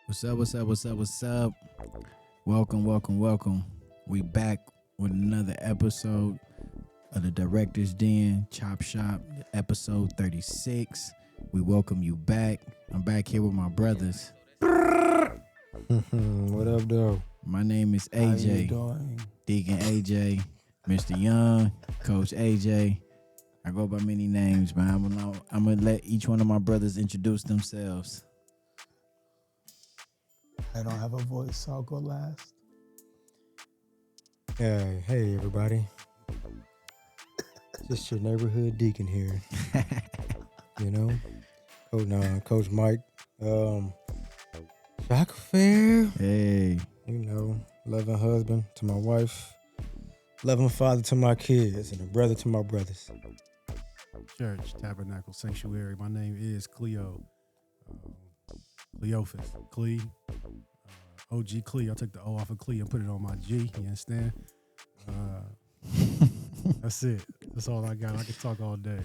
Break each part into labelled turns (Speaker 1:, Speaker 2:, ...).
Speaker 1: What's up? What's up? What's up? What's up? Welcome, welcome, welcome. We back with another episode of the Director's Den Chop Shop, episode 36. We welcome you back. I'm back here with my brothers.
Speaker 2: What up, though?
Speaker 1: My name is
Speaker 3: How you
Speaker 1: AJ,
Speaker 3: doing?
Speaker 1: Deacon AJ, Mr. Young, Coach AJ. I go by many names, man. I'm gonna let each one of my brothers introduce themselves.
Speaker 3: I don't have a voice, so I'll go last.
Speaker 2: Hey, everybody. Just your neighborhood deacon here. You know, Coach Mike. Shock Fair.
Speaker 1: Hey,
Speaker 2: You know, loving husband to my wife, loving father to my kids, and a brother to my brothers.
Speaker 4: Church, Tabernacle, Sanctuary. My name is Cleo. Cleophas. Cle. OG Cle. I took the O off of Cle and put it on my G. You understand? That's it. That's all I got. I can talk all day.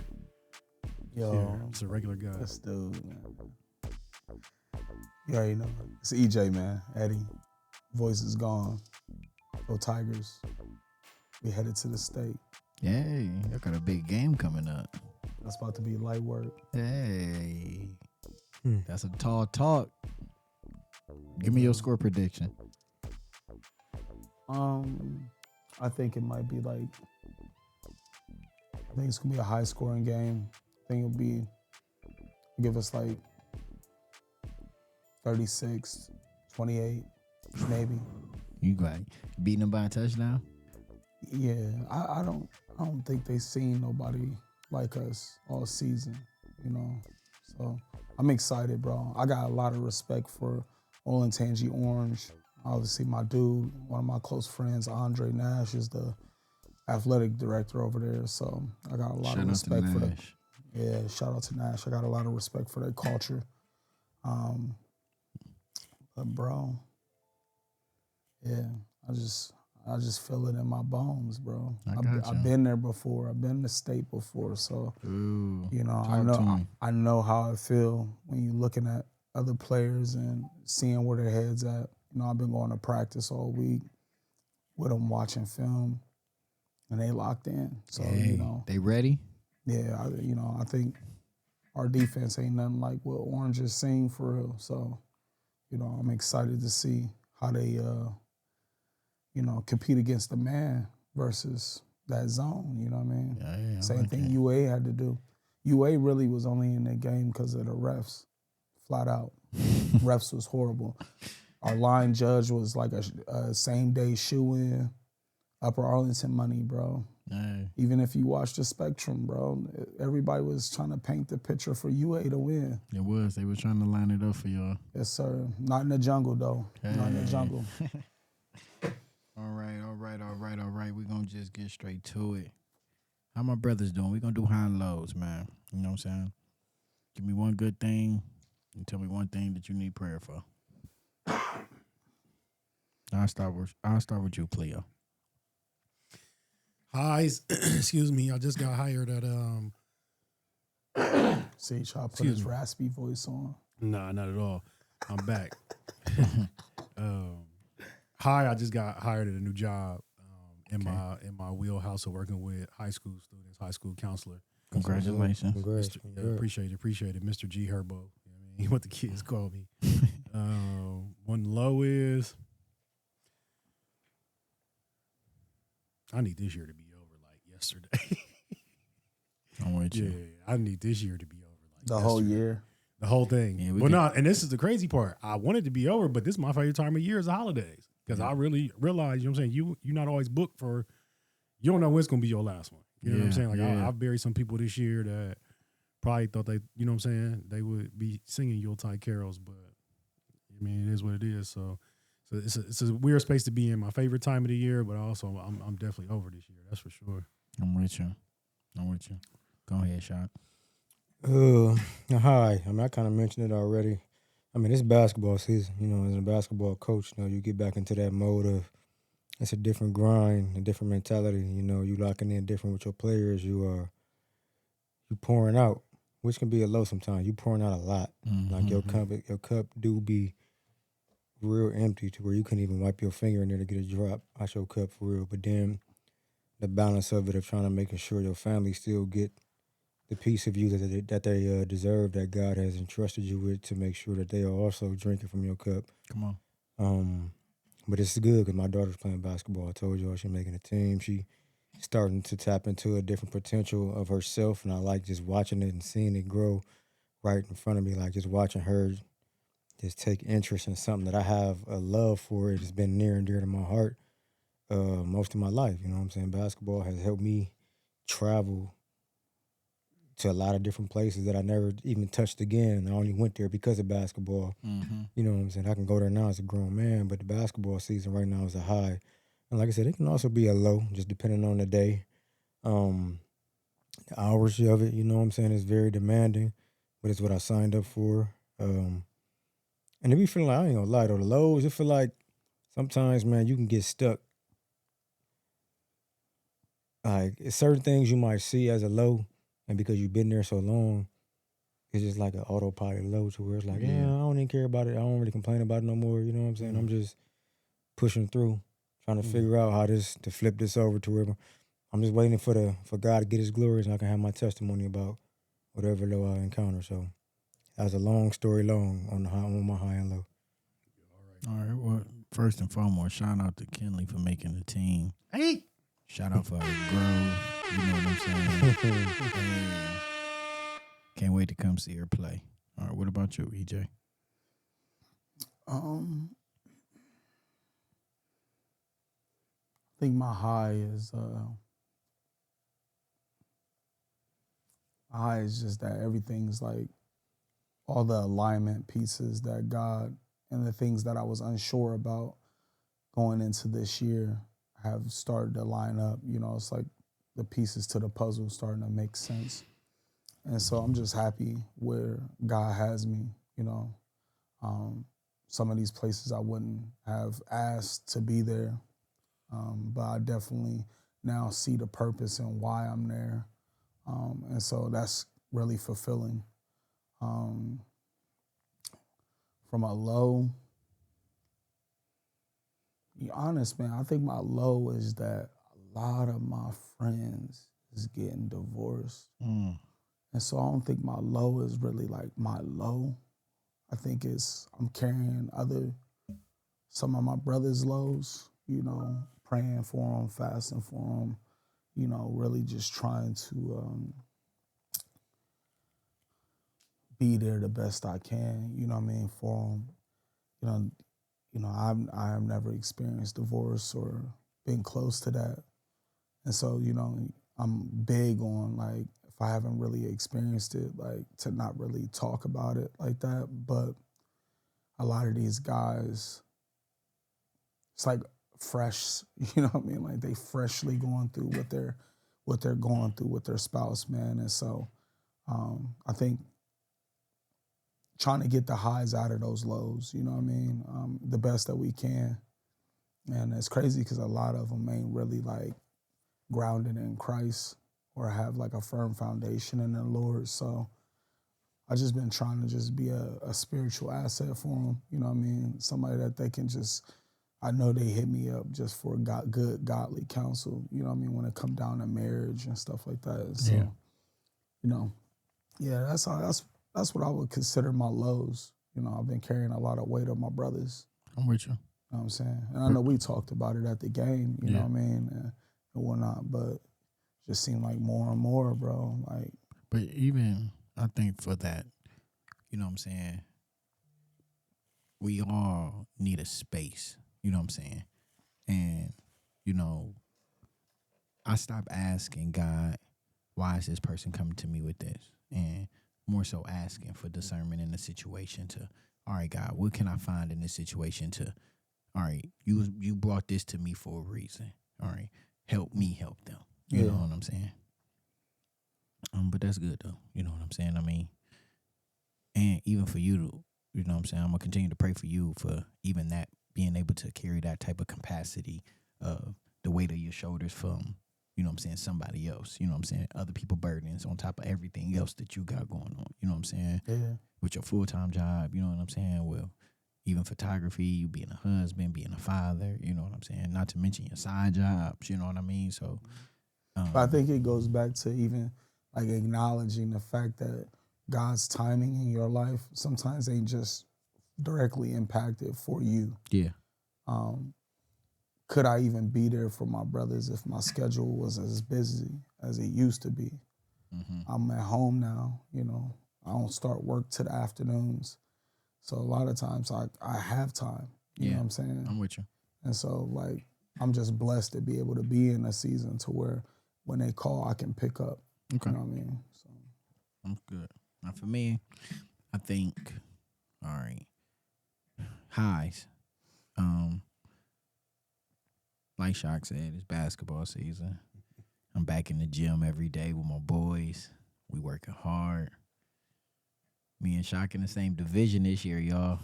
Speaker 3: Yo,
Speaker 4: Yeah, it's a regular guy.
Speaker 3: this dude, man. You already know. It's EJ, man. Eddie. Voice is gone. Go Tigers. We headed to the state.
Speaker 1: hey, I got a big game coming up.
Speaker 3: That's about to be light work.
Speaker 1: Hey, that's a tall talk. Give me your score prediction.
Speaker 3: I think it might be like, I think it's gonna be a high scoring game. I think give us like 36, 28, maybe.
Speaker 1: You got beating them by a touchdown?
Speaker 3: Yeah, I don't think they seen nobody like us all season, you know. So I'm excited, bro. I got a lot of respect for Olentangy Orange. Obviously, my dude, one of my close friends, Andre Nash, is the athletic director over there. So I got a lot of respect for that. Yeah, shout out to Nash. I got a lot of respect for their culture. But bro, yeah, I just feel it in my bones, bro. I've been there before. I've been in the state before, so
Speaker 1: Ooh,
Speaker 3: you know
Speaker 1: talk
Speaker 3: I know how I feel when you're looking at other players and seeing where their heads at. You know, I've been going to practice all week with them, watching film, and they locked in. So
Speaker 1: hey,
Speaker 3: you know,
Speaker 1: they ready?
Speaker 3: yeah, I think our defense ain't nothing like what Orange is seeing for real. So you know, I'm excited to see how they compete against the man versus that zone, you know what I mean?
Speaker 1: Yeah,
Speaker 3: Same
Speaker 1: like
Speaker 3: thing
Speaker 1: that.
Speaker 3: UA had to do. UA really was only in the game because of the refs, flat out. Refs was horrible. Our line judge was like a same-day shoe-in, Upper Arlington money, bro.
Speaker 1: Hey,
Speaker 3: Even if you watch the Spectrum, bro, everybody was trying to paint the picture for UA to win.
Speaker 1: it was. They were trying to line it up for y'all.
Speaker 3: Yes, sir. Not in the jungle, though. Not in the
Speaker 1: Hey.
Speaker 3: jungle.
Speaker 1: All right. We're going to just get straight to it. How my brothers doing? We're going to do high and lows, man. You know what I'm saying? Give me one good thing and tell me one thing that you need prayer for. I'll start with you, Cleo.
Speaker 4: Highs. Excuse me. I just got hired at
Speaker 3: See, he tried to put
Speaker 4: Excuse
Speaker 3: his
Speaker 4: me.
Speaker 3: raspy voice on.
Speaker 4: Nah, not at all. I'm back. Hi, I just got hired at a new job in my wheelhouse of working with high school students, high school counselor.
Speaker 1: Congratulations.
Speaker 2: Congrats.
Speaker 4: Yeah, appreciate it. Mr. G Herbo. You know what I mean? What the kids call me. One low is I need this year to be over like yesterday.
Speaker 1: I'm with
Speaker 4: Yeah,
Speaker 1: you.
Speaker 4: I need this year to be over like
Speaker 3: The whole
Speaker 4: yesterday.
Speaker 3: year.
Speaker 4: The whole thing.
Speaker 1: Yeah,
Speaker 4: Well, no, and this is the crazy part. I want it to be over, but this is my favorite time of year is the holidays. Because I really realize, you know what I'm saying, you're not always booked for, you don't know when it's going to be your last one. You know what I'm saying? Like, I've buried some people this year that probably thought they, you know what I'm saying, they would be singing Yuletide carols, but, I mean, it is what it is. So it's a weird space to be in. My favorite time of the year, but also I'm definitely over this year. That's for sure.
Speaker 1: I'm with you. Go ahead, Shot.
Speaker 2: Hi. I mean, I kind of mentioned it already. I mean, it's basketball season. You know, as a basketball coach, you know, you get back into that mode of it's a different grind, a different mentality. You know, you locking in different with your players. You pouring out. which can be a low sometimes. You pouring out a lot. Like your cup do be real empty to where you couldn't even wipe your finger in there to get a drop out your cup for real. But then the balance of it of trying to making sure your family still get the piece of you that they deserve, that God has entrusted you with, to make sure that they are also drinking from your cup.
Speaker 1: Come on.
Speaker 2: But it's good because my daughter's playing basketball. I told you she's making a team. She starting to tap into a different potential of herself, and I like just watching it and seeing it grow right in front of me. Like just watching her just take interest in something that I have a love for. It has been near and dear to my heart most of my life. You know what I'm saying? Basketball has helped me travel to a lot of different places that I never even touched again. I only went there because of basketball. You know what I'm saying? I can go there now as a grown man, but the basketball season right now is a high. And like I said, it can also be a low, just depending on the day. The hours of it, you know what I'm saying, is very demanding, but it's what I signed up for. And it be feeling like, I ain't gonna lie though, the lows, it feel like sometimes, man, you can get stuck. Like, it's certain things you might see as a low, and because you've been there so long, it's just like an autopilot low to where it's like, yeah, I don't even care about it. I don't really complain about it no more. You know what I'm saying? I'm just pushing through, trying to figure out how to flip this over to where I'm just waiting for God to get his glory and I can have my testimony about whatever low I encounter. So that's a long story long on my high and low.
Speaker 1: All right. Well, first and foremost, shout out to Kenley for making the team.
Speaker 4: Hey.
Speaker 1: Shout out for her growth. You know what I'm saying? And can't wait to come see her play. All right. What about you, EJ?
Speaker 3: I think my high is just that everything's like all the alignment pieces that God and the things that I was unsure about going into this year have started to line up. You know, it's like the pieces to the puzzle starting to make sense. And so I'm just happy where God has me, you know. Some of these places I wouldn't have asked to be there, but I definitely now see the purpose and why I'm there. And so that's really fulfilling. From a low, be honest, man, I think my low is that a lot of my friends is getting divorced. And so I don't think my low is really like my low. I think I'm carrying some of my brothers' lows, you know, praying for them, fasting for them, you know, really just trying to be there the best I can, you know what I mean, for them. I have never experienced divorce or been close to that. And so, you know, I'm big on, like, if I haven't really experienced it, like, to not really talk about it like that. But a lot of these guys, it's like fresh, you know what I mean? Like, they freshly going through what they're going through with their spouse, man. And so I think trying to get the highs out of those lows, you know what I mean, the best that we can. And it's crazy because a lot of them ain't really like grounded in Christ or have like a firm foundation in the Lord. So I just been trying to just be a spiritual asset for them, you know what I mean? Somebody that they can just, I know they hit me up just for good godly counsel, you know what I mean, when it come down to marriage and stuff like that. So, you know, yeah, that's what I would consider my lows. You know, I've been carrying a lot of weight on my brothers.
Speaker 1: I'm with you.
Speaker 3: You know what I'm saying? And I know we talked about it at the game, you know what I mean, and whatnot, but it just seemed like more and more, bro. Like,
Speaker 1: but even, I think for that, you know what I'm saying, we all need a space, you know what I'm saying? And, you know, I stopped asking God, why is this person coming to me with this? And more so asking for discernment in the situation to, all right, God, what can I find in this situation to, all right, you brought this to me for a reason. All right, help me help them. You know what I'm saying? But that's good though. You know what I'm saying? I mean, and even for you to, you know what I'm saying, I'm gonna continue to pray for you for even that, being able to carry that type of capacity of the weight of your shoulders from you know what I'm saying, somebody else, you know what I'm saying, other people burdens on top of everything else that you got going on, you know what I'm saying,
Speaker 3: Yeah.
Speaker 1: with your full-time job, you know what I'm saying, well, even photography, you being a husband, being a father, you know what I'm saying, not to mention your side jobs, you know what I mean, so.
Speaker 3: But I think it goes back to even like acknowledging the fact that God's timing in your life sometimes ain't just directly impacted for you.
Speaker 1: Yeah.
Speaker 3: Could I even be there for my brothers if my schedule was as busy as it used to be? I'm at home now, you know. I don't start work to the afternoons. So a lot of times I have time, you know what I'm saying?
Speaker 1: I'm with you.
Speaker 3: And so like I'm just blessed to be able to be in a season to where when they call I can pick up.
Speaker 1: Okay.
Speaker 3: You know what I mean? So
Speaker 1: I'm good. Now for me, I think, all right, highs. Like Shock said, it's basketball season. I'm back in the gym every day with my boys. We working hard. Me and Shock in the same division this year, y'all.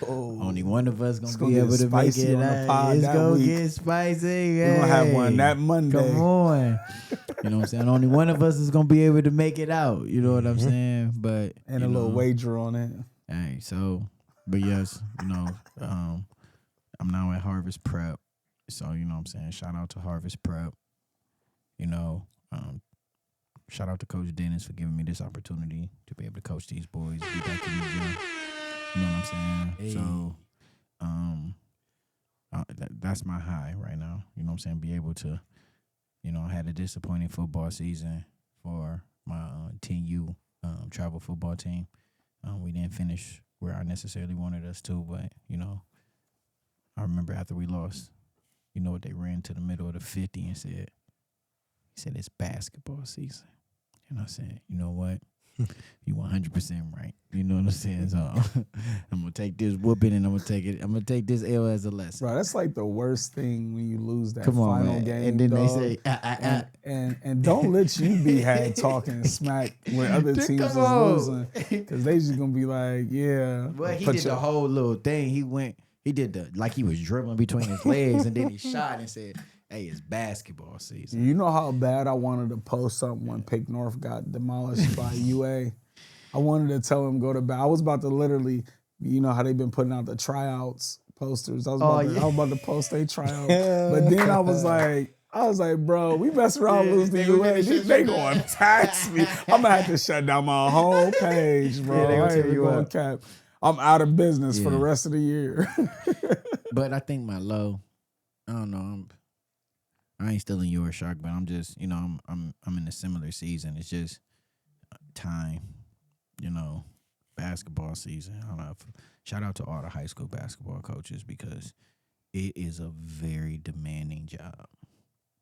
Speaker 1: Only one of us
Speaker 3: It's
Speaker 1: gonna be
Speaker 3: gonna
Speaker 1: able
Speaker 3: get
Speaker 1: to make
Speaker 3: spicy
Speaker 1: it.
Speaker 3: on the pod
Speaker 1: It's
Speaker 3: that
Speaker 1: gonna
Speaker 3: week.
Speaker 1: get spicy.
Speaker 3: we're gonna have one
Speaker 1: Hey,
Speaker 3: that Monday.
Speaker 1: Come on. You know what I'm saying? Only one of us is gonna be able to make it out. You know what I'm saying? But
Speaker 3: And
Speaker 1: you
Speaker 3: a little
Speaker 1: know,
Speaker 3: wager on it.
Speaker 1: Hey, so, but yes, you know, I'm now at Harvest Prep. So, you know what I'm saying? Shout out to Harvest Prep. You know, shout out to Coach Dennis for giving me this opportunity to be able to coach these boys, be back in the gym. You know what I'm saying?
Speaker 4: Hey.
Speaker 1: So, that's my high right now. You know what I'm saying? Be able to, you know, I had a disappointing football season for my 10U travel football team. We didn't finish where I necessarily wanted us to, but, you know, I remember after we lost, you know what, they ran to the middle of the 50 and said, it's basketball season. And I said, you know what? You 100% right. You know what I'm saying? So I'm gonna take this whooping and I'm gonna take this L as a lesson.
Speaker 3: Bro, that's like the worst thing when you lose that
Speaker 1: Come on,
Speaker 3: final
Speaker 1: man.
Speaker 3: game.
Speaker 1: And then
Speaker 3: dog.
Speaker 1: they say,
Speaker 3: and don't let you be had talking smack when other teams is
Speaker 1: Come on.
Speaker 3: losing. Cause they just gonna be like, yeah.
Speaker 1: Well, he did the whole little thing. He did the, like he was dribbling between his legs and then he shot and said, hey, it's basketball season.
Speaker 3: You know how bad I wanted to post something when Pick North got demolished by UA? I wanted to tell him go to bed. I was about to literally, you know how they've been putting out the tryouts posters. I was about to post a tryout. But then I was like, bro, we mess around lose the UA. They going to tax me. I'm going to have to shut down my whole page, bro.
Speaker 1: they gonna
Speaker 3: I ain't
Speaker 1: tear
Speaker 3: even
Speaker 1: you
Speaker 3: going
Speaker 1: up.
Speaker 3: to cap. I'm out of business for the rest of the year.
Speaker 1: But I think my low, I don't know, I ain't still in your shock, but I'm just, you know, I'm in a similar season. It's just time, you know, basketball season. I don't know. Shout out to all the high school basketball coaches because it is a very demanding job.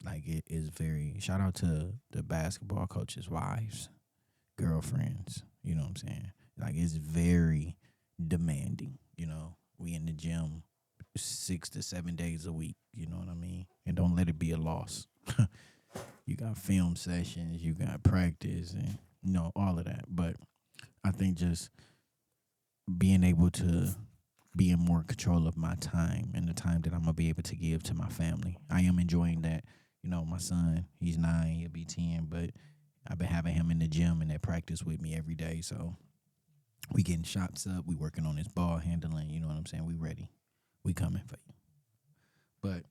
Speaker 1: Like it is very. Shout out to the basketball coaches' wives, girlfriends. You know what I'm saying? Like it's very demanding. You know, we in the gym 6 to 7 days a week. You know what I mean? And don't let it be a loss. You got film sessions, you got practice, and you know all of that. But I think just being able to be in more control of my time and the time that I'm gonna be able to give to my family. I am enjoying that. You know, my son, he's 9, he'll be 10, but I've been having him in the gym and at practice with me every day. So we getting shots up, we working on his ball handling, you know what I'm saying? We ready. We coming for you. But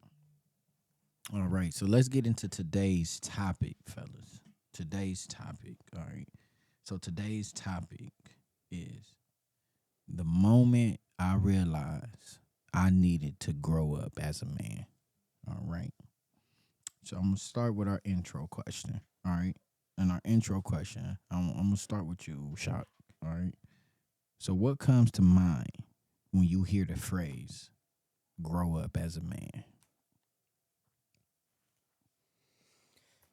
Speaker 1: all right, so let's get into today's topic, fellas. Today's topic. All right. So today's topic is the moment I realized I needed to grow up as a man. All right. So I'm going to start with our intro question. All right. And our intro question, I'm going to start with you, Shock. All right. So what comes to mind when you hear the phrase, grow up as a man?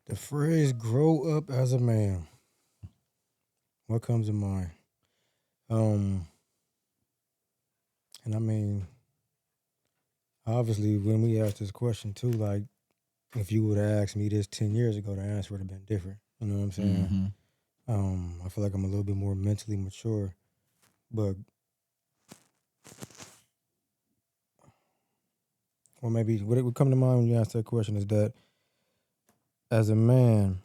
Speaker 2: The phrase "grow up as a man." What comes to mind? And I mean, obviously, when we asked this question too, like, if you would have asked me this 10 years ago, the answer would have been different. You know what I'm saying?
Speaker 1: Mm-hmm.
Speaker 2: I feel like I'm a little bit more mentally mature, but or maybe what would come to mind when you ask that question is that As a man,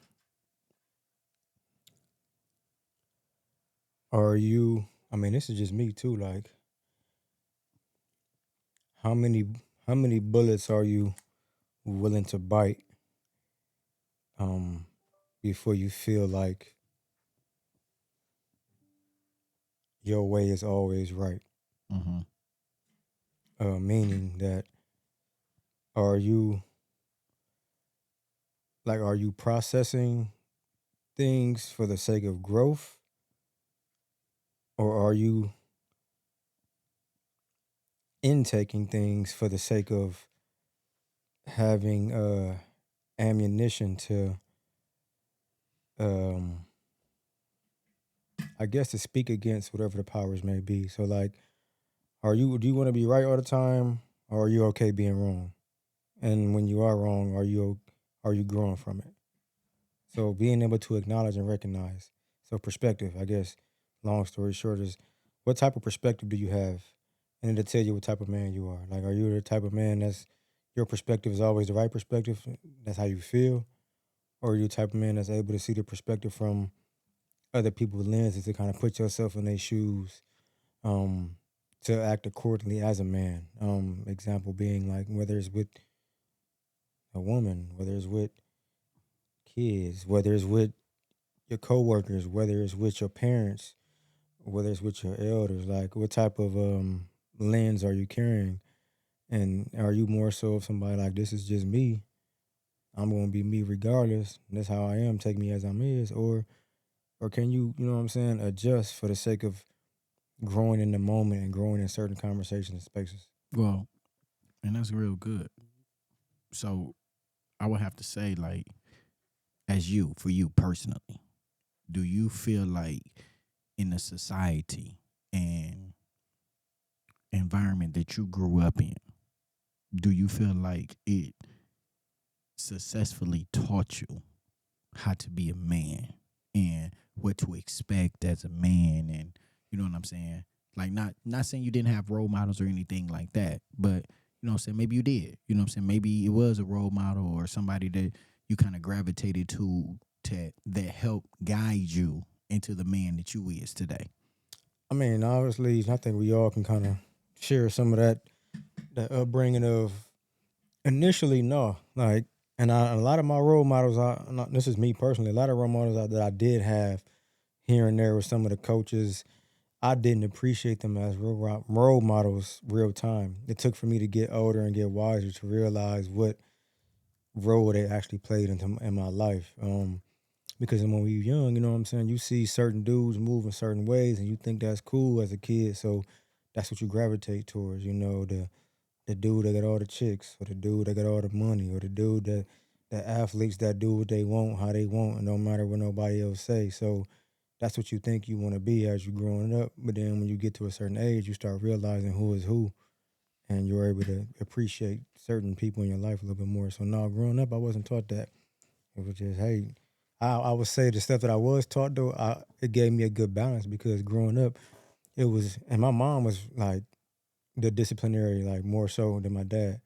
Speaker 2: are you? I mean, this is just me too. Like, how many how many bullets are you willing to bite um before you feel like your way is always right?
Speaker 1: Mm-hmm.
Speaker 2: Meaning that, are you are you processing things for the sake of growth, or are you intaking things for the sake of having ammunition to um I guess to speak against whatever the powers may be. So like, do you want to be right all the time, or are you okay being wrong? And when you are wrong, are you growing from it? So being able to acknowledge and recognize. So perspective, I guess, long story short, is what type of perspective do you have? And it'll tell you what type of man you are. Like, are you the type of man that's your perspective is always the right perspective? That's how you feel? Or are you the type of man that's able to see the perspective from other people's lenses to kind of put yourself in their shoes, um, to act accordingly as a man? Example being like whether it's with a woman, whether it's with kids, whether it's with your coworkers, whether it's with your parents, whether it's with your elders, like what type of lens are you carrying? And are you more so of somebody like, this is just me, I'm gonna be me regardless, and that's how I am, take me as I'm is, or can you, you know what I'm saying, adjust for the sake of growing in the moment and growing in certain conversations and spaces?
Speaker 1: Well, and that's real good. So I would have to say, like, for you personally, do you feel like in the society and environment that you grew up in, do you feel like it successfully taught you how to be a man and what to expect as a man, and you know what I'm saying? Like, not saying you didn't have role models or anything like that, but you know what I'm saying, maybe you did. You know what I'm saying? Maybe it was a role model or somebody that you kind of gravitated to that helped guide you into the man that you is today.
Speaker 2: I mean, obviously, I think we all can kind of share some of that upbringing of initially, no, like, and a lot of my role models, this is me personally, a lot of role models that I did have here and there with some of the coaches, I didn't appreciate them as role models real time. It took for me to get older and get wiser to realize what role they actually played in my life. Because when we were young, you know what I'm saying, you see certain dudes move in certain ways and you think that's cool as a kid, so that's what you gravitate towards. You know, the dude that got all the chicks, or the dude that got all the money, or the dude that the athletes that do what they want, how they want, and don't matter what nobody else say. So that's what you think you want to be as you growing up. But then when you get to a certain age, you start realizing who is who, and you're able to appreciate certain people in your life a little bit more. So now, growing up, I wasn't taught that. It was just, hey, I would say the stuff that I was taught though, it gave me a good balance, because growing up, it was, and my mom was like the disciplinary, like more so than my dad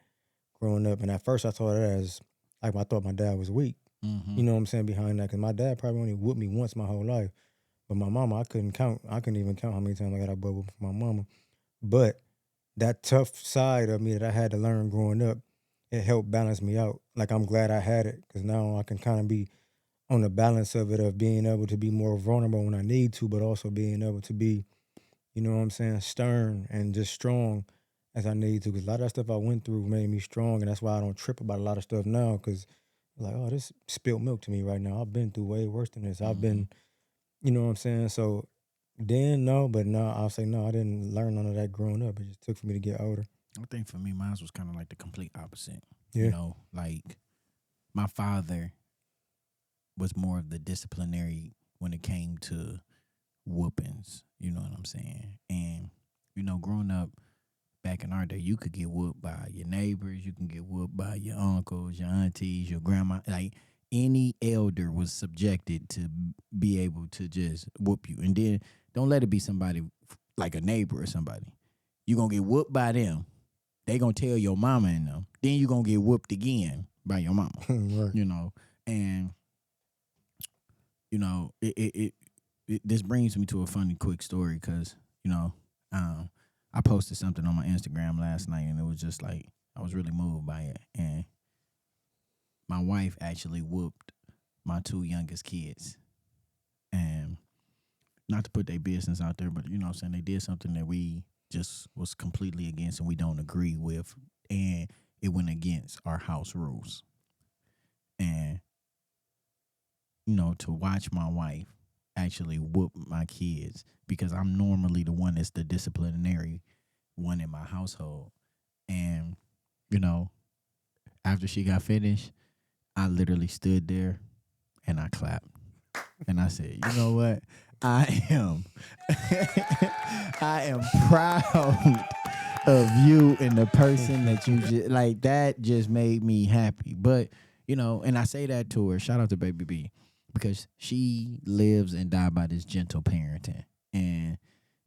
Speaker 2: growing up. And at first, I thought it as like, I thought my dad was weak.
Speaker 1: Mm-hmm.
Speaker 2: You know what I'm saying, behind that, because my dad probably only whooped me once my whole life. But my mama, I couldn't count. I couldn't even count how many times I got a bubble from my mama. But that tough side of me that I had to learn growing up, it helped balance me out. Like, I'm glad I had it, because now I can kind of be on the balance of it, of being able to be more vulnerable when I need to, but also being able to be, you know what I'm saying, stern and just strong as I need to. Because a lot of that stuff I went through made me strong, and that's why I don't trip about a lot of stuff now. Because like, oh, this spilled milk to me right now. I've been through way worse than this. I've
Speaker 1: Mm-hmm.
Speaker 2: been, you know what I'm saying. So then no, but no, I'll say no. I didn't learn none of that growing up. It just took for me to get older.
Speaker 1: I think for me, mine was kind of like the complete opposite. You
Speaker 2: Yeah.
Speaker 1: know, like my father was more of the disciplinary when it came to whoopings. You know what I'm saying? And you know, growing up back in our day, you could get whooped by your neighbors, you can get whooped by your uncles, your aunties, your grandma. Like any elder was subjected to be able to just whoop you. And then don't let it be somebody like a neighbor or somebody. You gonna get whooped by them. They gonna tell your mama and them. Then you gonna get whooped again by your mama.
Speaker 2: Right.
Speaker 1: You know. And you know, this brings me to a funny quick story because I posted something on my Instagram last night, and it was just like I was really moved by it. And my wife actually whooped my two youngest kids, and not to put their business out there, but you know what I'm saying, they did something that we just was completely against and we don't agree with, and it went against our house rules. And to watch my wife actually whoop my kids, because I'm normally the one that's the disciplinary one in my household. And after she got finished, I literally stood there and I clapped. And I said, you know what? I am proud of you and the person that you just like. That just made me happy. But and I say that to her. Shout out to Baby B, because she lives and died by this gentle parenting, and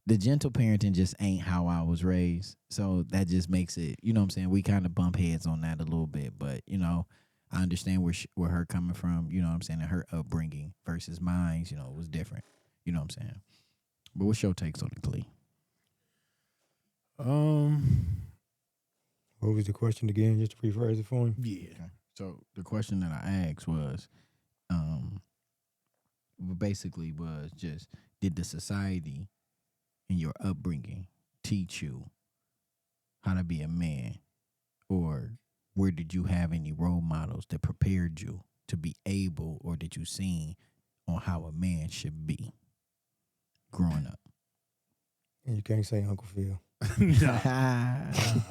Speaker 1: the gentle parenting just ain't how I was raised. So that just makes it, what I'm saying, we kind of bump heads on that a little bit. But I understand where her coming from. You know what I'm saying, and her upbringing versus mine. It was different. You know what I'm saying. But what's your takes on it, Clee?
Speaker 2: What was the question again? Just to rephrase it for him.
Speaker 4: Yeah.
Speaker 1: Okay. So the question that I asked was, basically was just, did the society and your upbringing teach you how to be a man, or where did you have any role models that prepared you to be able, or did you seen on how a man should be growing up?
Speaker 2: And you can't say Uncle Phil.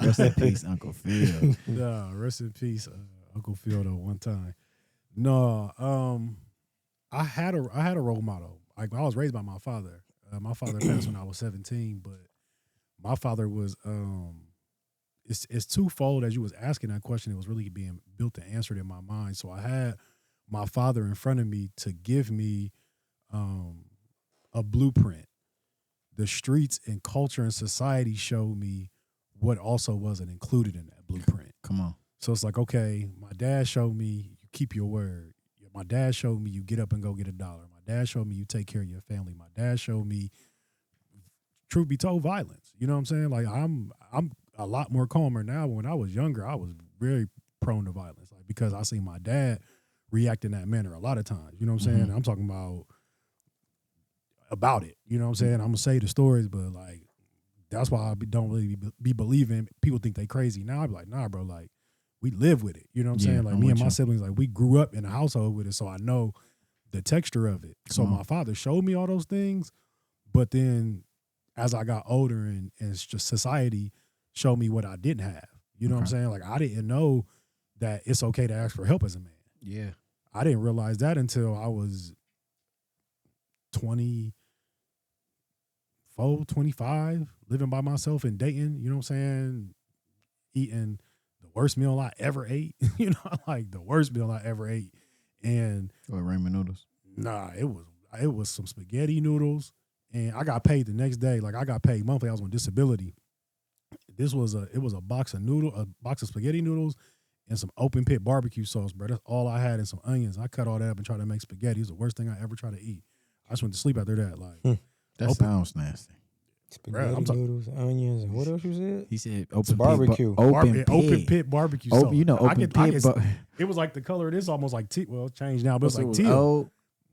Speaker 1: Rest in peace, Uncle Phil.
Speaker 4: Nah, rest in peace, Uncle Phil. Though one time, no, I had a role model. Like, I was raised by my father. My father passed when I was 17, but my father was it's twofold. As you was asking that question, it was really being built and answered in my mind. So I had my father in front of me to give me a blueprint. The streets and culture and society showed me what also wasn't included in that blueprint.
Speaker 1: Come on.
Speaker 4: So it's like, okay, my dad showed me you keep your word. My dad showed me you get up and go get $1. My dad showed me you take care of your family. My dad showed me, truth be told, violence. You know what I'm saying? Like, I'm a lot more calmer now. When I was younger, I was very prone to violence, like, because I seen my dad react in that manner a lot of times. You know what I'm saying? I'm talking about it. You know what I'm saying? I'm gonna say the stories, but like, that's why I don't really be believing. People think they crazy. Now I'm like, nah, bro. Like, we live with it. You know what I'm saying? Like, me and my siblings, like, we grew up in a household with it, so I know the texture of it. So my father showed me all those things, but then as I got older and it's just society showed me what I didn't have. You know what I'm saying? Like, I didn't know that it's okay to ask for help as a man.
Speaker 1: Yeah.
Speaker 4: I didn't realize that until I was 24, 25, living by myself in Dayton, you know what I'm saying? Eating the worst meal I ever ate, like the worst meal I ever ate. And
Speaker 1: Or ramen noodles?
Speaker 4: Nah, it was some spaghetti noodles, and I got paid the next day. Like, I got paid monthly. I was on disability. It was a box of spaghetti noodles and some open pit barbecue sauce, bro. That's all I had, and some onions. I cut all that up and tried to make spaghetti. It was the worst thing I ever tried to eat. I just went to sleep after that. Like,
Speaker 1: that sounds nasty.
Speaker 2: Spaghetti noodles, onions, and what else you said?
Speaker 1: He said open
Speaker 2: barbecue.
Speaker 4: Open pit barbecue sauce.
Speaker 1: Open pit.
Speaker 4: It was like the color of this, almost like tea. Well, it's changed now, but it's like teal.
Speaker 1: Oh.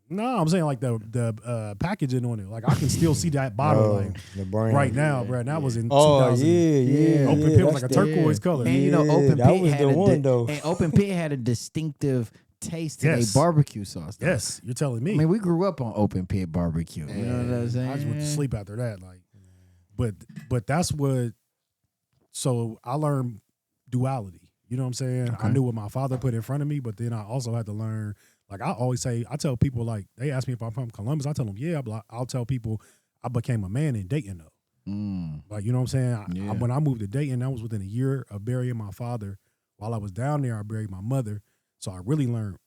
Speaker 4: No, I'm saying like the packaging on it. Like, I can still see that bottle like
Speaker 2: the brand.
Speaker 4: Right now, bro. And that was in 2000.
Speaker 2: Yeah.
Speaker 4: Open pit was like a turquoise color.
Speaker 1: And Open
Speaker 2: that
Speaker 1: Pit
Speaker 2: was
Speaker 1: had
Speaker 2: the one though.
Speaker 1: And Open Pit had a distinctive taste to
Speaker 4: Yes.
Speaker 1: their barbecue sauce. Though.
Speaker 4: Yes, you're telling me.
Speaker 1: I mean, we grew up on Open Pit barbecue. You know what I'm saying?
Speaker 4: I just went to sleep after that. Like, but that's what. So I learned duality. You know what I'm saying?
Speaker 1: Okay.
Speaker 4: I knew what my father put in front of me, but then I also had to learn. Like, I always say, I tell people, like, they ask me if I'm from Columbus. I tell them, yeah. But I'll tell people I became a man in Dayton, though. Like, you know what I'm saying? When I moved to Dayton, that was within a year of burying my father. While I was down there, I buried my mother. So I really learned,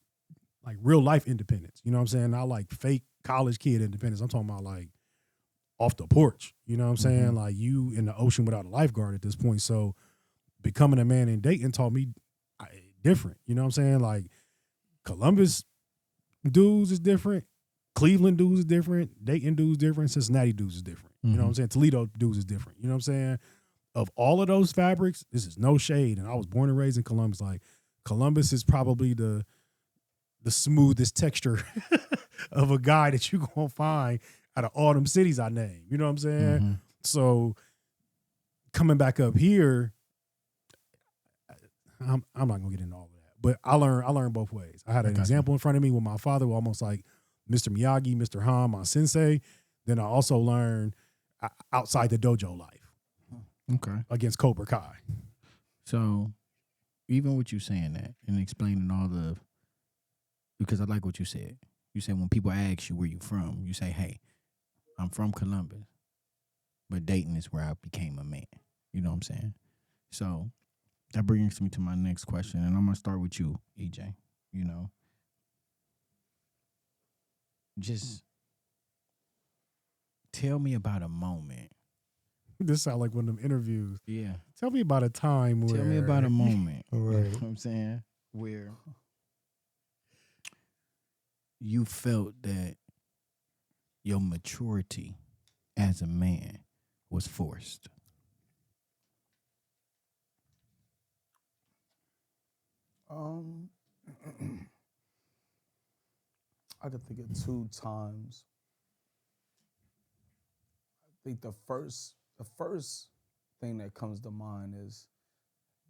Speaker 4: like, real life independence. You know what I'm saying? Not like fake college kid independence. I'm talking about, like, off the porch. You know what I'm saying? Like, you in the ocean without a lifeguard at this point. So becoming a man in Dayton taught me different. You know what I'm saying? Like, Columbus dudes is different. Cleveland dudes is different. Dayton dudes different. Cincinnati dudes is different. You know what I'm saying? Toledo dudes is different. You know what I'm saying? Of all of those fabrics, this is no shade. And I was born and raised in Columbus. Like Columbus is probably the smoothest texture of a guy that you gonna find out of all them cities I named. You know what I'm saying? So coming back up here, I'm not gonna get into all of that. But I learned both ways. I had an example in front of me with my father, almost like Mr. Miyagi, Mr. Han, my sensei. Then I also learned outside the dojo life.
Speaker 1: Okay.
Speaker 4: Against Cobra Kai.
Speaker 1: So even with you saying that and explaining all the, because I like what you said. You said when people ask you where you from, you say, hey, I'm from Columbus, but Dayton is where I became a man. You know what I'm saying? So that brings me to my next question, and I'm going to start with you, EJ. You know, just tell me about a moment.
Speaker 4: This sounds like one of them interviews.
Speaker 1: Yeah.
Speaker 4: Tell me about a time where.
Speaker 1: Tell me about a moment.
Speaker 2: Right.
Speaker 1: You know what I'm saying? Where you felt that your maturity as a man was forced.
Speaker 3: I could think of 2 times. I think the first thing that comes to mind is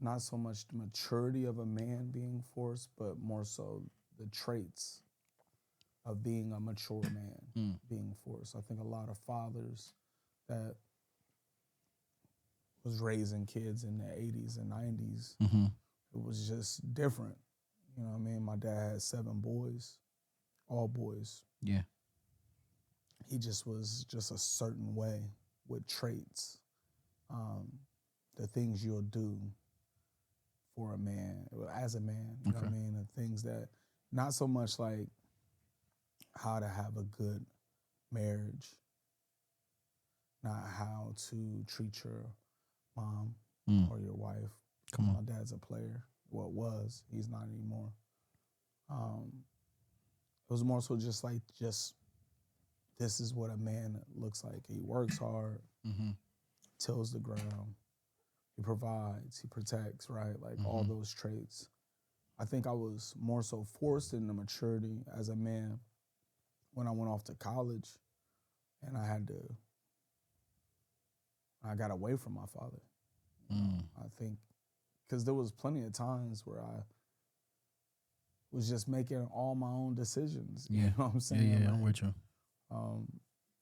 Speaker 3: not so much the maturity of a man being forced, but more so the traits of being a mature man being forced. I think a lot of fathers that was raising kids in the 80s and 90s, it was just different. You know what I mean? My dad had 7 boys, all boys.
Speaker 1: Yeah.
Speaker 3: He just was just a certain way with traits, the things you'll do for a man, as a man, you know what I mean? The things that, not so much like how to have a good marriage, not how to treat your mom or your wife.
Speaker 1: Come on.
Speaker 3: My dad's a player. Well, was. He's not anymore. It was more so just this is what a man looks like. He works hard, tills the ground, he provides, he protects, right? Like all those traits. I think I was more so forced into maturity as a man when I went off to college and I got away from my father. I think, because there was plenty of times where I was just making all my own decisions.
Speaker 1: Yeah.
Speaker 3: You know what I'm saying?
Speaker 1: Yeah, I'm with you.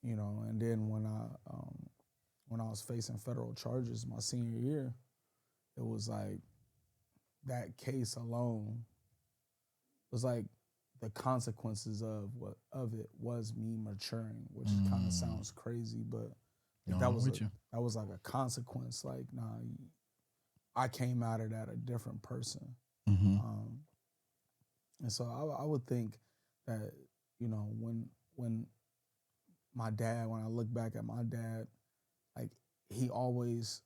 Speaker 3: You know, and then when I was facing federal charges my senior year, it was like that case alone was like the consequences of it was me maturing, which kind of sounds crazy, but that was like a consequence. Like, nah, I came out of that a different person. And so I would think that, you know, when I look back at my dad, like he always,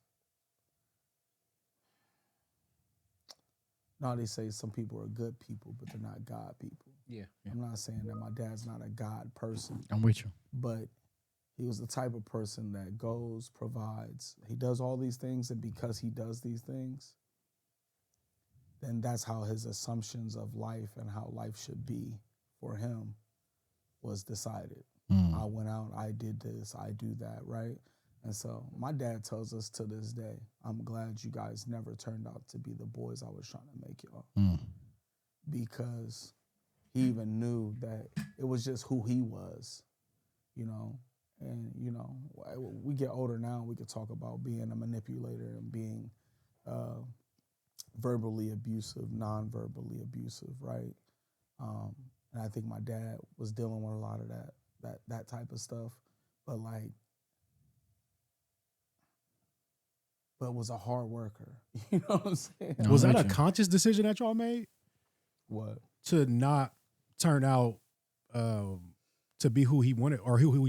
Speaker 3: now they say some people are good people, but they're not God people.
Speaker 1: Yeah.
Speaker 3: I'm not saying that my dad's not a God person,
Speaker 1: I'm with you.
Speaker 3: but he was the type of person that goes, provides. He does all these things, and because he does these things, then that's how his assumptions of life and how life should be for him was decided. I went out, I did this, I do that, right? And so my dad tells us to this day, I'm glad you guys never turned out to be the boys I was trying to make y'all. Because he even knew that it was just who he was, you know? And, you know, we get older now, we could talk about being a manipulator and being verbally abusive, non-verbally abusive, right? And I think my dad was dealing with a lot of that type of stuff, but was a hard worker. You know what I'm saying?
Speaker 1: No,
Speaker 4: Was
Speaker 1: I'm
Speaker 4: that a
Speaker 1: with you.
Speaker 4: conscious decision that y'all made
Speaker 3: What?
Speaker 4: to not turn out to be who he wanted or who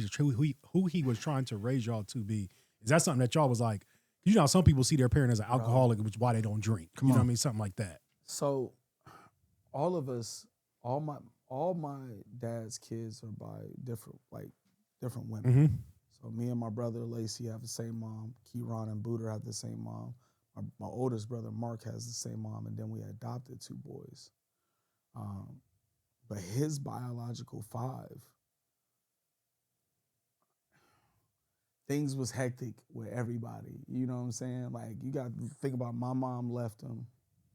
Speaker 4: he was trying to raise y'all to be? Is that something that y'all was like, you know, some people see their parent as an alcoholic, which is why they don't drink. You know what I mean? Something like that.
Speaker 3: So all of us all my dad's kids are by different women.
Speaker 4: Mm-hmm.
Speaker 3: So me and my brother Lacey have the same mom. Kieran and Booter have the same mom. My oldest brother Mark has the same mom, and then we adopted two boys. Um, but his biological five, things was hectic with everybody. You know what I'm saying? Like you got to think about my mom left him.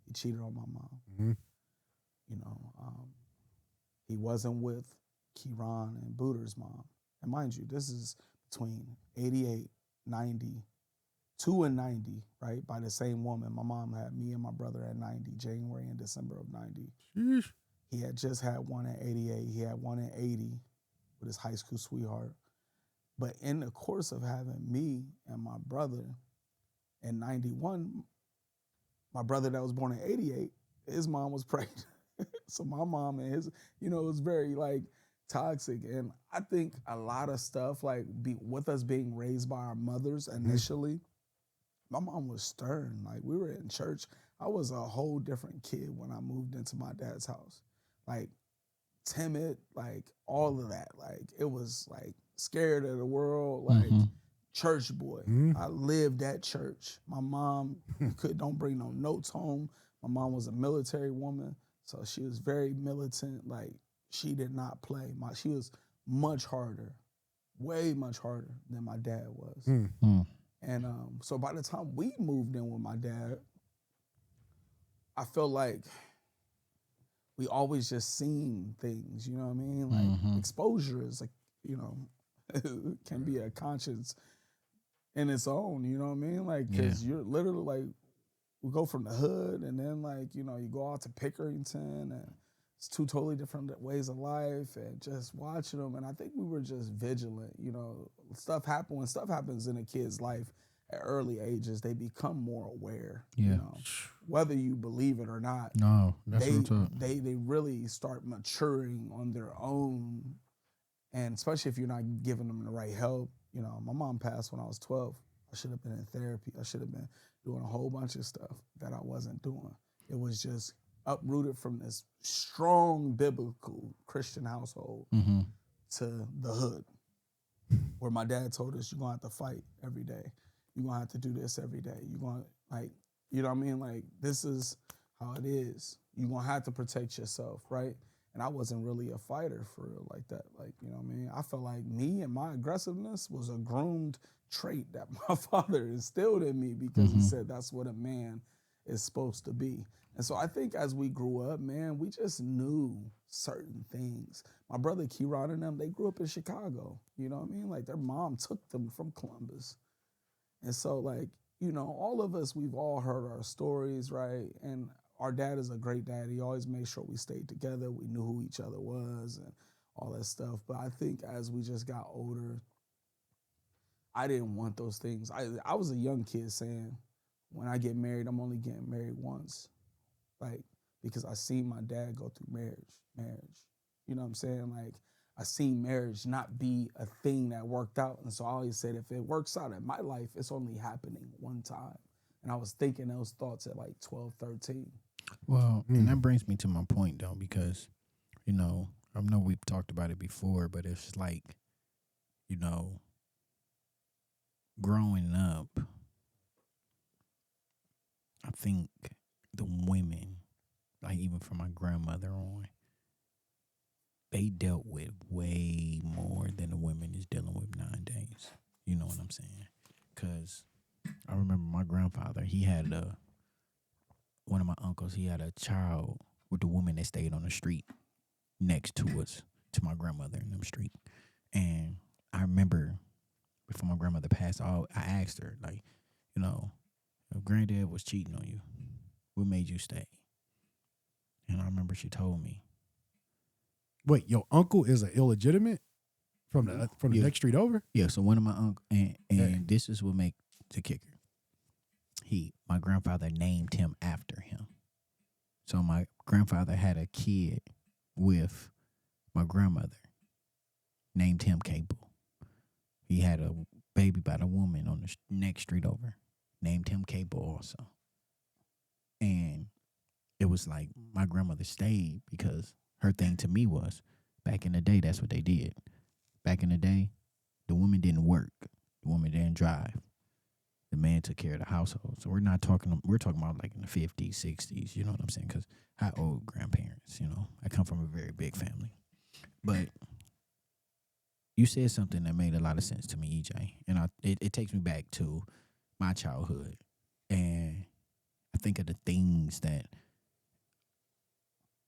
Speaker 3: He cheated on my mom.
Speaker 4: Mm-hmm.
Speaker 3: You know, he wasn't with Kieran and Booter's mom. And mind you, this is between 88, 90, 2 and 90, right? By the same woman. My mom had me and my brother at 90, January and December of 90.
Speaker 4: Sheesh.
Speaker 3: He had just had one at 88. He had one at 80 with his high school sweetheart. But in the course of having me and my brother in 91, my brother that was born in 88, his mom was pregnant. So my mom and his, it was very like toxic. And I think a lot of stuff like with us being raised by our mothers initially, my mom was stern. Like we were in church. I was a whole different kid when I moved into my dad's house. Like timid, like all of that. Like it was like scared of the world, like church boy.
Speaker 4: Mm-hmm.
Speaker 3: I lived at church. My mom don't bring no notes home. My mom was a military woman, so she was very militant. Like she did not play. She was much harder, way much harder than my dad was.
Speaker 4: Mm.
Speaker 3: And so by the time we moved in with my dad, I felt like we always just seen things, you know what I mean? Like exposure is like, can be a conscience in its own, you know what I mean? Like, cause you're literally like, we go from the hood and then like, you go out to Pickerington and it's two totally different ways of life and just watching them. And I think we were just vigilant, stuff when stuff happens in a kid's life at early ages, they become more aware, whether you believe it or not.
Speaker 1: No, that's what I'm talking.
Speaker 3: They really start maturing on their own. And especially if you're not giving them the right help. My mom passed when I was 12. I should have been in therapy. I should have been doing a whole bunch of stuff that I wasn't doing. It was just uprooted from this strong biblical Christian household to the hood, where my dad told us, you're going to have to fight every day. You're going to have to do this every day. You're going to, like, you know what I mean? Like, this is how it is. You're going to have to protect yourself, right? And I wasn't really a fighter for real like that. Like, you know what I mean? I felt like me and my aggressiveness was a groomed trait that my father instilled in me because he said that's what a man is supposed to be. And so I think as we grew up, man, we just knew certain things. My brother Kieran and them, they grew up in Chicago. You know what I mean? Like their mom took them from Columbus. And so like, all of us, we've all heard our stories, right? And our dad is a great dad. He always made sure we stayed together. We knew who each other was and all that stuff. But I think as we just got older, I didn't want those things. I was a young kid saying, when I get married, I'm only getting married once. Like, because I seen my dad go through marriage. You know what I'm saying? Like, I seen marriage not be a thing that worked out. And so I always said, if it works out in my life, it's only happening one time. And I was thinking those thoughts at like 12, 13.
Speaker 1: Well, and that brings me to my point, though, because, I know we've talked about it before, but it's like, growing up, I think the women, like even from my grandmother on, they dealt with way more than the women is dealing with nowadays. You know what I'm saying? Because I remember my grandfather, he had one of my uncles, he had a child with the woman that stayed on the street next to us, to my grandmother in them street. And I remember before my grandmother passed, I asked her, like, if granddad was cheating on you, what made you stay? And I remember she told me.
Speaker 4: Wait, your uncle is an illegitimate from the next street over?
Speaker 1: Yeah, so one of my uncle, and this is what make the kicker. My grandfather named him after him. So my grandfather had a kid with my grandmother, named him Cable. He had a baby by the woman on the next street over, named him Cable also. And it was like my grandmother stayed because her thing to me was, back in the day, that's what they did. Back in the day, the woman didn't work. The woman didn't drive. The man took care of the household. So we're talking about like in the 50s, 60s, you know what I'm saying? Because I old grandparents, I come from a very big family. But you said something that made a lot of sense to me, EJ. And it takes me back to my childhood. And I think of the things that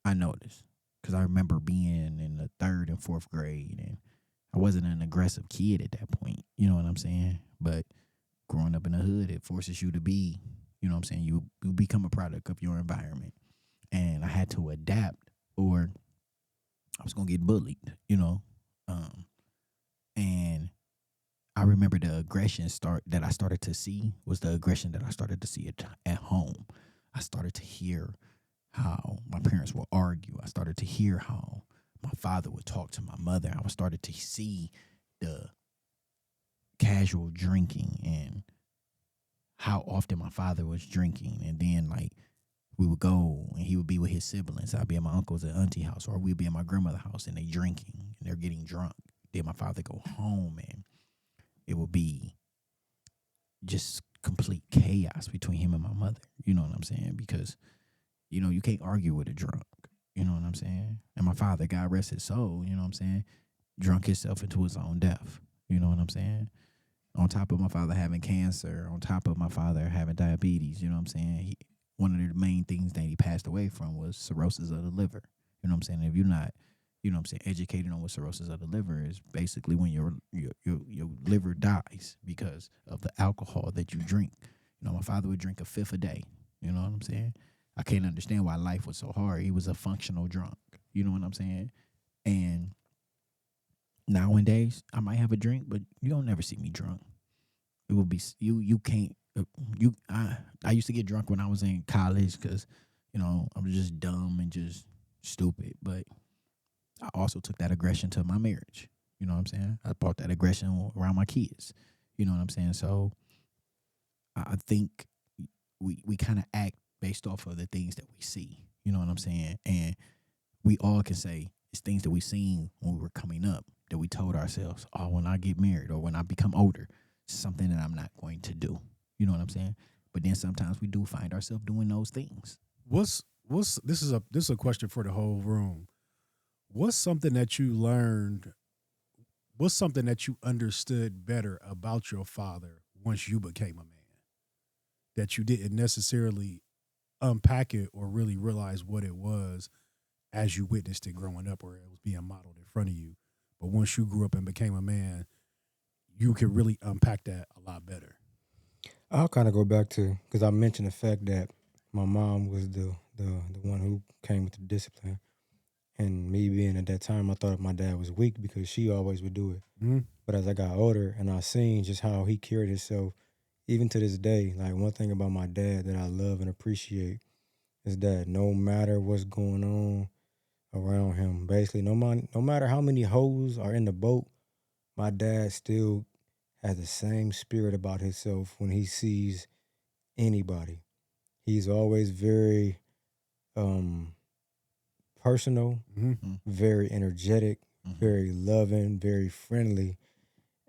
Speaker 1: I noticed. Because I remember being in the 3rd and 4th grade, and I wasn't an aggressive kid at that point. You know what I'm saying? But growing up in the hood, it forces you to be, you know what I'm saying? You become a product of your environment. And I had to adapt, or I was going to get bullied. And I remember the aggression that I started to see was the aggression that I started to see at home. I started to hear how my parents would argue. I started to hear how my father would talk to my mother. I started to see the casual drinking and how often my father was drinking. And then, like, we would go and he would be with his siblings. I'd be at my uncle's and auntie house, or we'd be at my grandmother's house, and they drinking and they're getting drunk. Then my father go home, and it would be just complete chaos between him and my mother. You know what I'm saying? Because, you can't argue with a drunk. You know what I'm saying? And my father, God rest his soul, you know what I'm saying, drunk himself into his own death. You know what I'm saying? On top of my father having cancer, on top of my father having diabetes, you know what I'm saying? One of the main things that he passed away from was cirrhosis of the liver. You know what I'm saying? If you're not, you know what I'm saying, educated on what cirrhosis of the liver is, basically when your liver dies because of the alcohol that you drink. My father would drink a fifth a day. You know what I'm saying? I can't understand why life was so hard. He was a functional drunk. You know what I'm saying? And nowadays, I might have a drink, but you don't never see me drunk. It will be you can't you I used to get drunk when I was in college because I was just dumb and just stupid. But I also took that aggression to my marriage. You know what I'm saying? I brought that aggression around my kids. You know what I'm saying? So I think we kind of act based off of the things that we see. You know what I'm saying? And we all can say it's things that we seen when we were coming up that we told ourselves, oh, when I get married or when I become older, it's something that I'm not going to do. You know what I'm saying? But then sometimes we do find ourselves doing those things.
Speaker 4: What's this is a question for the whole room. What's something that you learned? What's something that you understood better about your father once you became a man that you didn't necessarily unpack it or really realize what it was as you witnessed it growing up or it was being modeled in front of you? But once you grew up and became a man, you can really unpack that a lot better.
Speaker 2: I'll kind of go back to, because I mentioned the fact that my mom was the one who came with the discipline, and me being at that time, I thought my dad was weak because she always would do it.
Speaker 4: Mm-hmm.
Speaker 2: But as I got older and I seen just how he carried himself, even to this day, like one thing about my dad that I love and appreciate is that no matter what's going on around him, basically, no matter how many hoes are in the boat, my dad still has the same spirit about himself when he sees anybody. He's always very personal,
Speaker 4: Mm-hmm.
Speaker 2: very energetic, very loving, very friendly.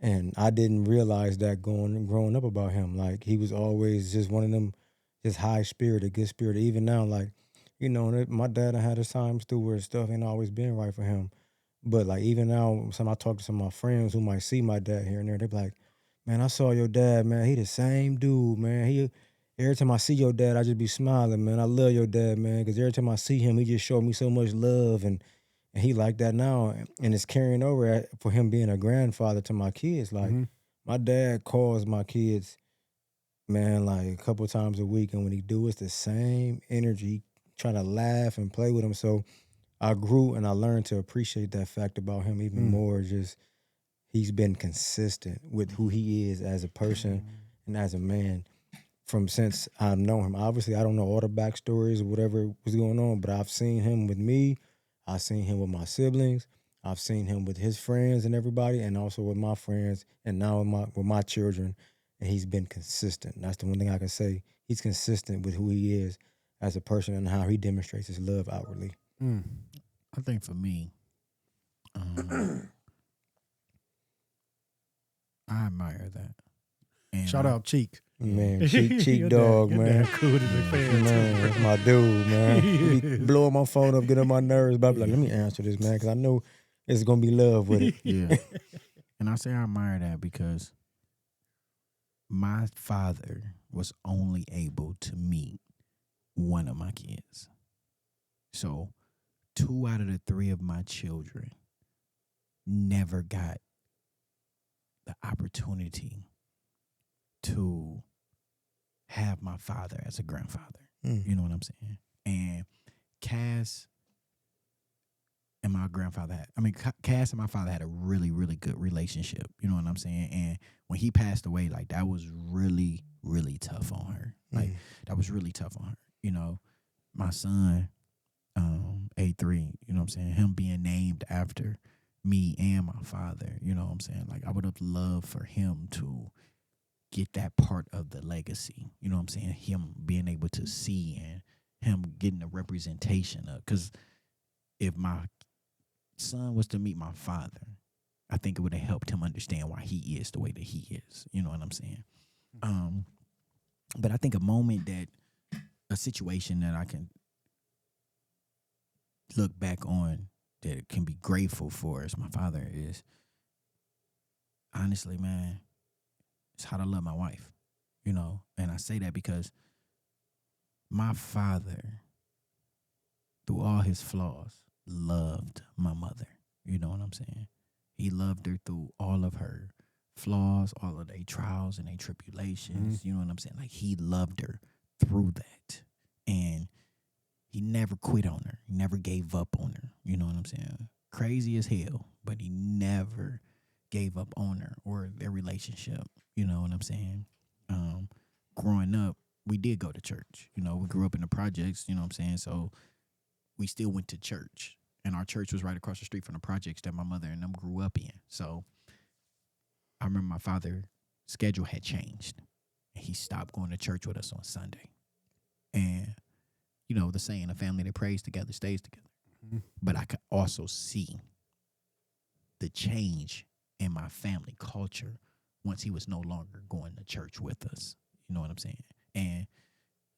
Speaker 2: And I didn't realize that growing up about him. Like he was always just one of them, just high spirited, good spirited. Even now, like, my dad had his times too where stuff ain't always been right for him. But like even now, I talk to some of my friends who might see my dad here and there, they be like, man, I saw your dad, man. He the same dude, man. Every time I see your dad, I just be smiling, man. I love your dad, man, because every time I see him, he just showed me so much love, and he like that now, and it's carrying over for him being a grandfather to my kids. Like my dad calls my kids, man, like a couple times a week, and when he do, it's the same energy, trying to laugh and play with him. So I grew and I learned to appreciate that fact about him even more. Just he's been consistent with who he is as a person and as a man from since I know him. Obviously, I don't know all the backstories or whatever was going on, but I've seen him with me. I've seen him with my siblings. I've seen him with his friends and everybody, and also with my friends, and now with my children. And he's been consistent. That's the one thing I can say. He's consistent with who he is as a person and how he demonstrates his love outwardly.
Speaker 4: Mm.
Speaker 1: I think for me, I admire that. And
Speaker 4: Shout out Cheek.
Speaker 2: Man, cheek
Speaker 4: Your
Speaker 2: dog,
Speaker 4: dad,
Speaker 2: man.
Speaker 4: Your dad cool to the fan
Speaker 2: Man,
Speaker 4: too.
Speaker 2: that's my dude, man. He be
Speaker 4: Yeah.
Speaker 2: blowing my phone up, getting on my nerves. But I be like, let me answer this, man, because I know it's gonna be love with it.
Speaker 1: Yeah. And I say I admire that because my father was only able to meet one of my kids. So 2 out of the 3 of my children never got the opportunity to have my father as a grandfather. You know what I'm saying? And Cass and my grandfather Cass and my father had a really, really good relationship. You know what I'm saying? And when he passed away, like, that was really, really tough on her. Like, that was really tough on her. You know, my son, A3, you know what I'm saying? Him being named after me and my father, you know what I'm saying? Like, I would have loved for him to get that part of the legacy. You know what I'm saying? Him being able to see and him getting the representation of, because if my son was to meet my father, I think it would have helped him understand why he is the way that he is. You know what I'm saying? But I think a situation that I can look back on that can be grateful for as my father is, honestly, man, it's how to love my wife. You know, and I say that because my father, through all his flaws, loved my mother. You know what I'm saying? He loved her through all of her flaws, all of their trials and their tribulations. You know what I'm saying? Like, he loved her through that. And he never quit on her. He never gave up on her. You know what I'm saying? Crazy as hell, but he never gave up on her or their relationship. You know what I'm saying? Growing up, we did go to church. You know, we grew up in the projects, you know what I'm saying? So we still went to church. And our church was right across the street from the projects that my mother and them grew up in. So I remember my father's schedule had changed. And he stopped going to church with us on Sunday. And, you know, the saying, a family that prays together stays together. But I could also see the change in my family culture once he was no longer going to church with us. You know what I'm saying? And,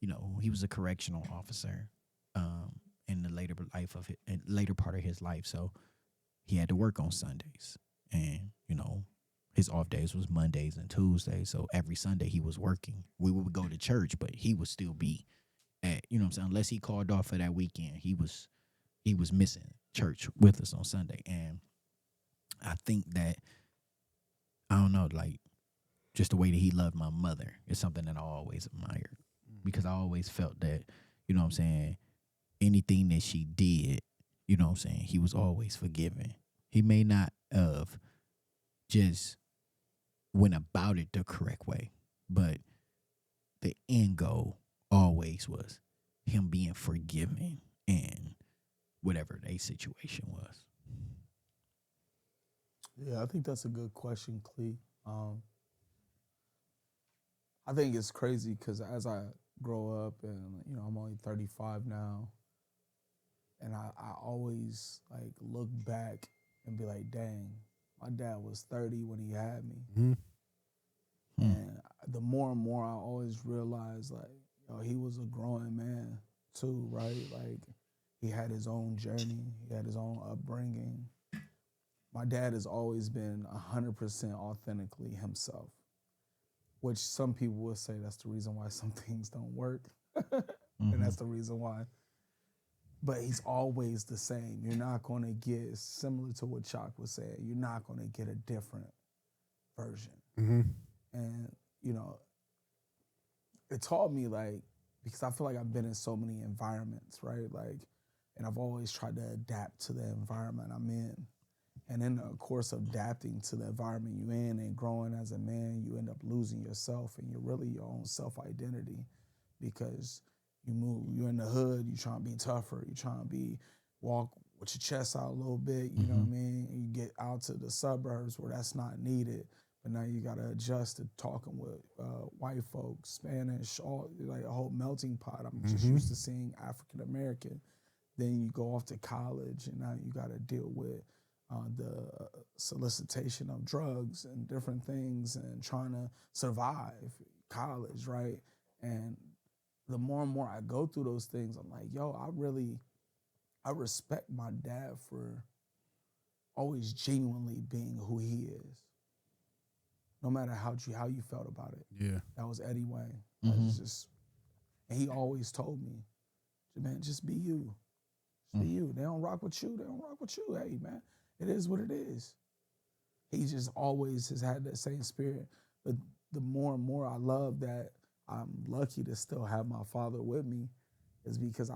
Speaker 1: you know, he was a correctional officer in the later part of his life. So he had to work on Sundays. And, you know, his off days was Mondays and Tuesdays. So every Sunday he was working. We would go to church, but he would still be at, you know what I'm saying? Unless he called off for that weekend, he was missing church with us on Sunday. And I think that, I don't know, like, just the way that he loved my mother is something that I always admired, because I always felt that, you know what I'm saying, anything that she did, you know what I'm saying, he was always forgiving. He may not have just went about it the correct way, but the end goal always was him being forgiving and whatever their situation was.
Speaker 3: Yeah, I think that's a good question, Clee. I think it's crazy because as I grow up and, you know, I'm only 35 now, and I always like look back and be like, dang, my dad was 30 when he had me. And the more and more I always realize, like, you know, he was a growing man too, right? Like, he had his own journey, he had his own upbringing. My dad has always been 100% authentically himself, which some people will say that's the reason why some things don't work. And that's the reason why. But he's always the same. You're not going to get, similar to what Chalk was saying, you're not going to get a different version. And, you know, it taught me, like, because I feel like I've been in so many environments, right? Like, and I've always tried to adapt to the environment I'm in. And in the course of adapting to the environment you're in and growing as a man, you end up losing yourself and you're really your own self-identity, because you're in the hood, you're trying to be tougher, you're trying to walk with your chest out a little bit, you know what I mean? And you get out to the suburbs where that's not needed, but now you got to adjust to talking with white folks, Spanish, all, like a whole melting pot. I'm just used to seeing African American. Then you go off to college, and now you got to deal with the solicitation of drugs and different things, and trying to survive college, right? And the more and more I go through those things, I'm like, yo, I respect my dad for always genuinely being who he is, no matter how you felt about it.
Speaker 4: Yeah.
Speaker 3: That was Eddie Wayne. It's just, and he always told me, man, just be you. Just be you. They don't rock with you. They don't rock with you. Hey, man, it is what it is. He just always has had that same spirit. But the more and more I love that I'm lucky to still have my father with me is because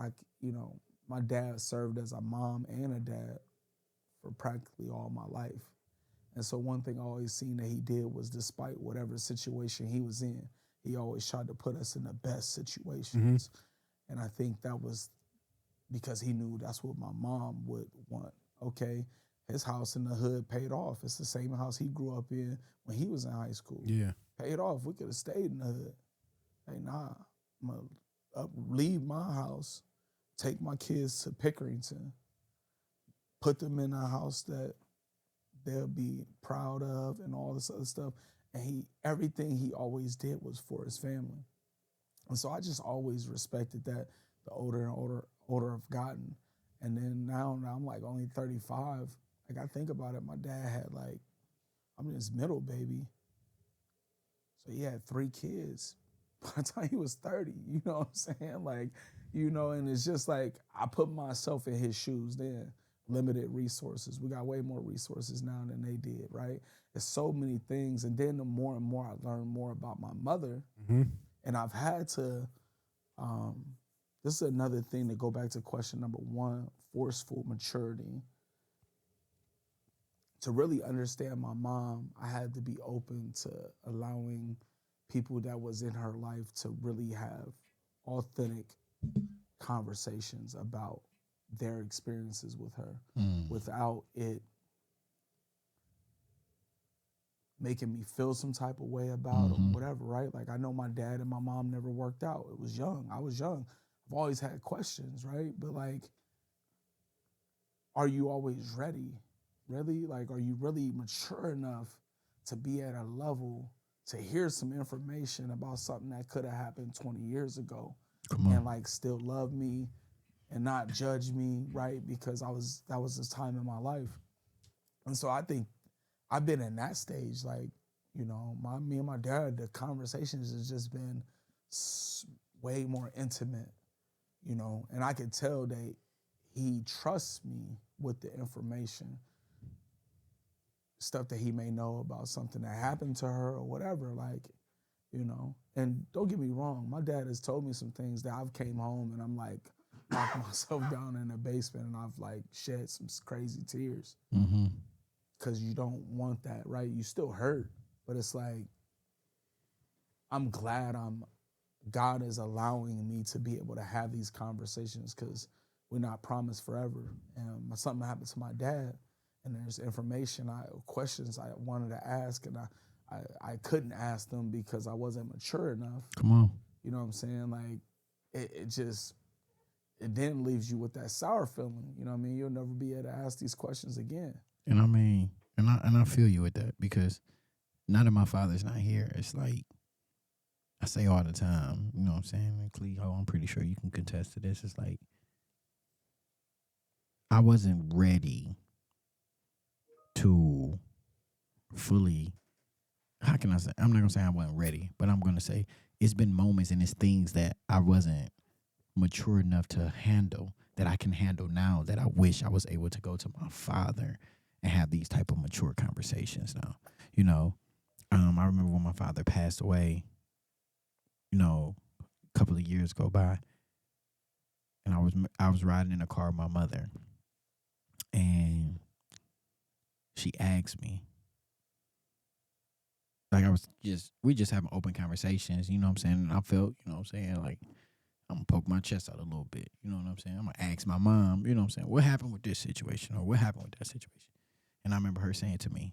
Speaker 3: my dad served as a mom and a dad for practically all my life. And so one thing I always seen that he did was, despite whatever situation he was in, he always tried to put us in the best situations. And I think that was because he knew that's what my mom would want. Okay, his house in the hood paid off. It's the same house he grew up in when he was in high school.
Speaker 4: Yeah.
Speaker 3: Paid off. We could have stayed in the hood. Hey, nah, I'm going to leave my house, take my kids to Pickerington, put them in a house that they'll be proud of and all this other stuff. And everything he always did was for his family. And so I just always respected that the older and older I've gotten. And then now I'm like only 35. Like, I think about it, my dad had I'm his middle baby. So he had 3 kids by the time he was 30, you know what I'm saying? And it's just like, I put myself in his shoes then. Limited resources. We got way more resources now than they did, right? There's so many things. And then the more and more I learn more about my mother, and I've had to, this is another thing to go back to question number 1, forceful maturity. To really understand my mom, I had to be open to allowing people that was in her life to really have authentic conversations about their experiences with her without it making me feel some type of way about them, whatever, right? Like, I know my dad and my mom never worked out. It was young. I was young. I've always had questions, right? But are you always ready? Really? Are you really mature enough to be at a level to hear some information about something that could have happened 20 years ago and still love me and not judge me, right? Because that was this time in my life. And so I think I've been in that stage. Me and my dad, the conversations has just been way more intimate, and I could tell that he trusts me with the information, stuff that he may know about something that happened to her or whatever, and don't get me wrong, my dad has told me some things that I've came home and I'm locked myself down in the basement and I've shed some crazy tears. Because you don't want that, right? You still hurt, but it's I'm glad God is allowing me to be able to have these conversations, because we're not promised forever. And something happened to my dad, and there's questions I wanted to ask, and I couldn't ask them because I wasn't mature enough.
Speaker 1: Come on.
Speaker 3: You know what I'm saying? It then leaves you with that sour feeling. You know what I mean? You'll never be able to ask these questions again.
Speaker 1: And I mean, and I feel you with that, because now that my father's not here, it's like I say all the time, you know what I'm saying? And Cleo, I'm pretty sure you can contest to this. It's like I wasn't ready to fully, how can I say? I'm not going to say I wasn't ready, but I'm going to say it's been moments and it's things that I wasn't mature enough to handle that I can handle now, that I wish I was able to go to my father and have these type of mature conversations now. I remember when my father passed away, a couple of years go by, and I was riding in a car with my mother, and she asked me, we just having open conversations, you know what I'm saying? And I felt, you know what I'm saying, I'm gonna poke my chest out a little bit, you know what I'm saying? I'm gonna ask my mom, you know what I'm saying, what happened with this situation, or what happened with that situation? And I remember her saying to me,